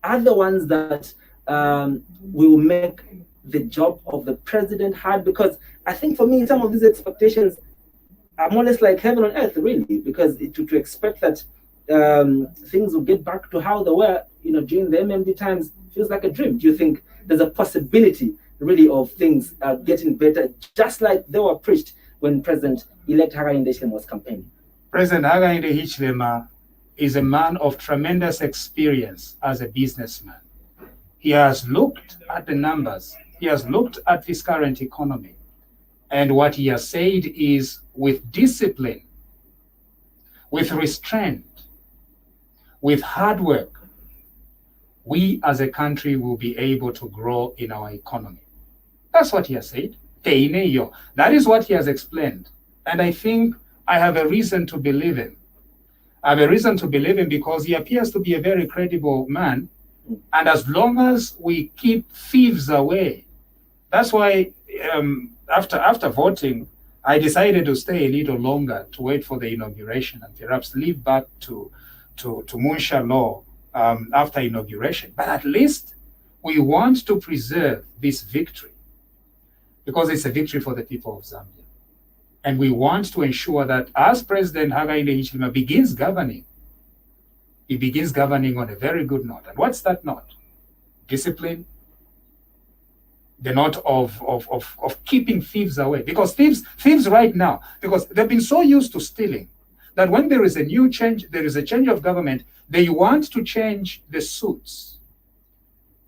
are the ones that will make the job of the president hard? Because I think for me, some of these expectations are more or less like heaven on earth, really, because to expect that things will get back to how they were, during the MMD times feels like a dream. Do you think there's a possibility, really, of things getting better, just like they were preached when President-elect Hakainde Hichilema was campaigning? President Hakainde Hichilema is a man of tremendous experience as a businessman. He has looked at the numbers. He has looked at this current economy. And what he has said is, with discipline, with restraint, with hard work, we as a country will be able to grow in our economy. That's what he has said. That is what he has explained. And I think I have a reason to believe him. I have a reason to believe him because he appears to be a very credible man. And as long as we keep thieves away, that's why after voting, I decided to stay a little longer to wait for the inauguration and perhaps leave back to Munsha law after inauguration. But at least we want to preserve this victory because it's a victory for the people of Zambia. And we want to ensure that as President Hakainde Hichilema begins governing, he begins governing on a very good note. And what's that note? Discipline, the note of keeping thieves away. Because thieves right now, because they've been so used to stealing, that when there is a new change, there is a change of government, they want to change the suits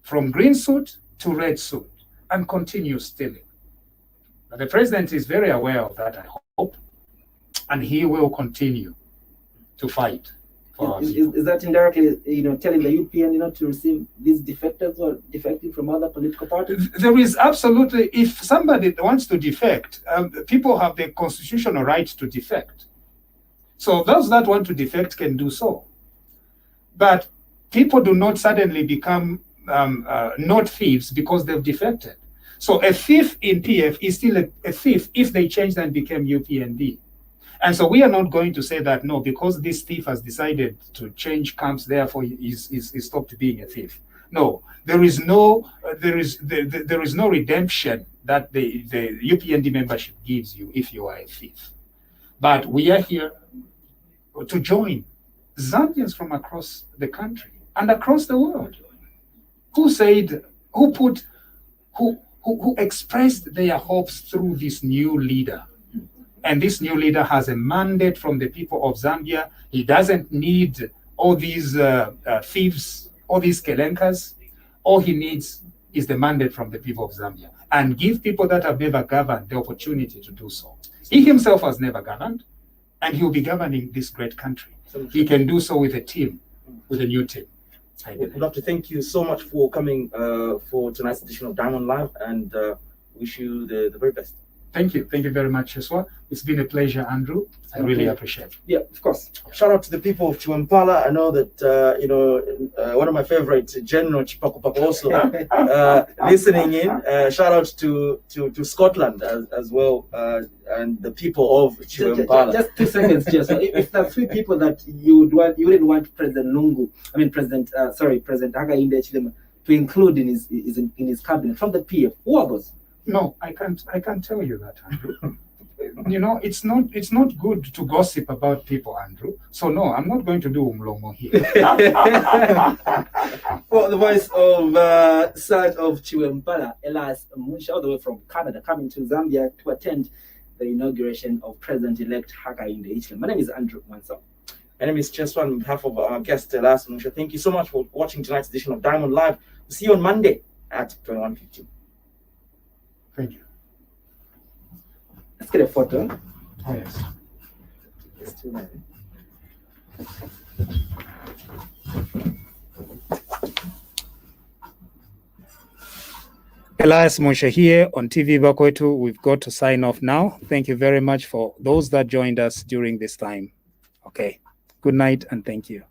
from green suit to red suit and continue stealing. But the president is very aware of that, I hope, and he will continue to fight. Is that indirectly, telling the UPN, to receive these defectors or defecting from other political parties? There is absolutely, if somebody wants to defect, people have the constitutional right to defect. So those that want to defect can do so. But people do not suddenly become not thieves because they've defected. So a thief in PF is still a thief if they changed and became UPND. And so we are not going to say that, no, because this thief has decided to change camps, therefore he's stopped being a thief. No, there is no redemption that the UPND membership gives you if you are a thief. But we are here to join Zambians from across the country and across the world who expressed their hopes through this new leader. And this new leader has a mandate from the people of Zambia. He doesn't need all these thieves, all these kelenkas. All he needs is the mandate from the people of Zambia, and give people that have never governed the opportunity to do so. He himself has never governed, and he will be governing this great country. He can do so with a team, with a new team. We'd love to thank you so much for coming for tonight's edition of Diamond Live, and wish you the very best. Thank you very much as well. It's been a pleasure, Andrew. I really appreciate it. Yeah, of course. Shout out to the people of Chiwempala. I know that one of my favorite, General Chipakupaka, also listening in. Shout out to Scotland as well, and the people of Chiwempala. Just 2 seconds, just if there are 3 people that you wouldn't want President President Hakainde Hichilema to include in his cabinet from the PF, who are those? No, I can't tell you that, Andrew. It's not good to gossip about people, Andrew. So no, I'm not going to do umlomo here. Well, the voice of Serge of Chiwempala, Elias Munsha, all the way from Canada, coming to Zambia to attend the inauguration of President-elect Hakainde Hichilema. My name is Andrew Manso. My name is Cheswan. On behalf of our guest, Elias Munsha, thank you so much for watching tonight's edition of Diamond Live. We'll see you on Monday at 21:15. Thank you. Let's get a photo. Oh, yes. Elias Munsha here on TV Bakwetu. We've got to sign off now. Thank you very much for those that joined us during this time. Okay. Good night and thank you.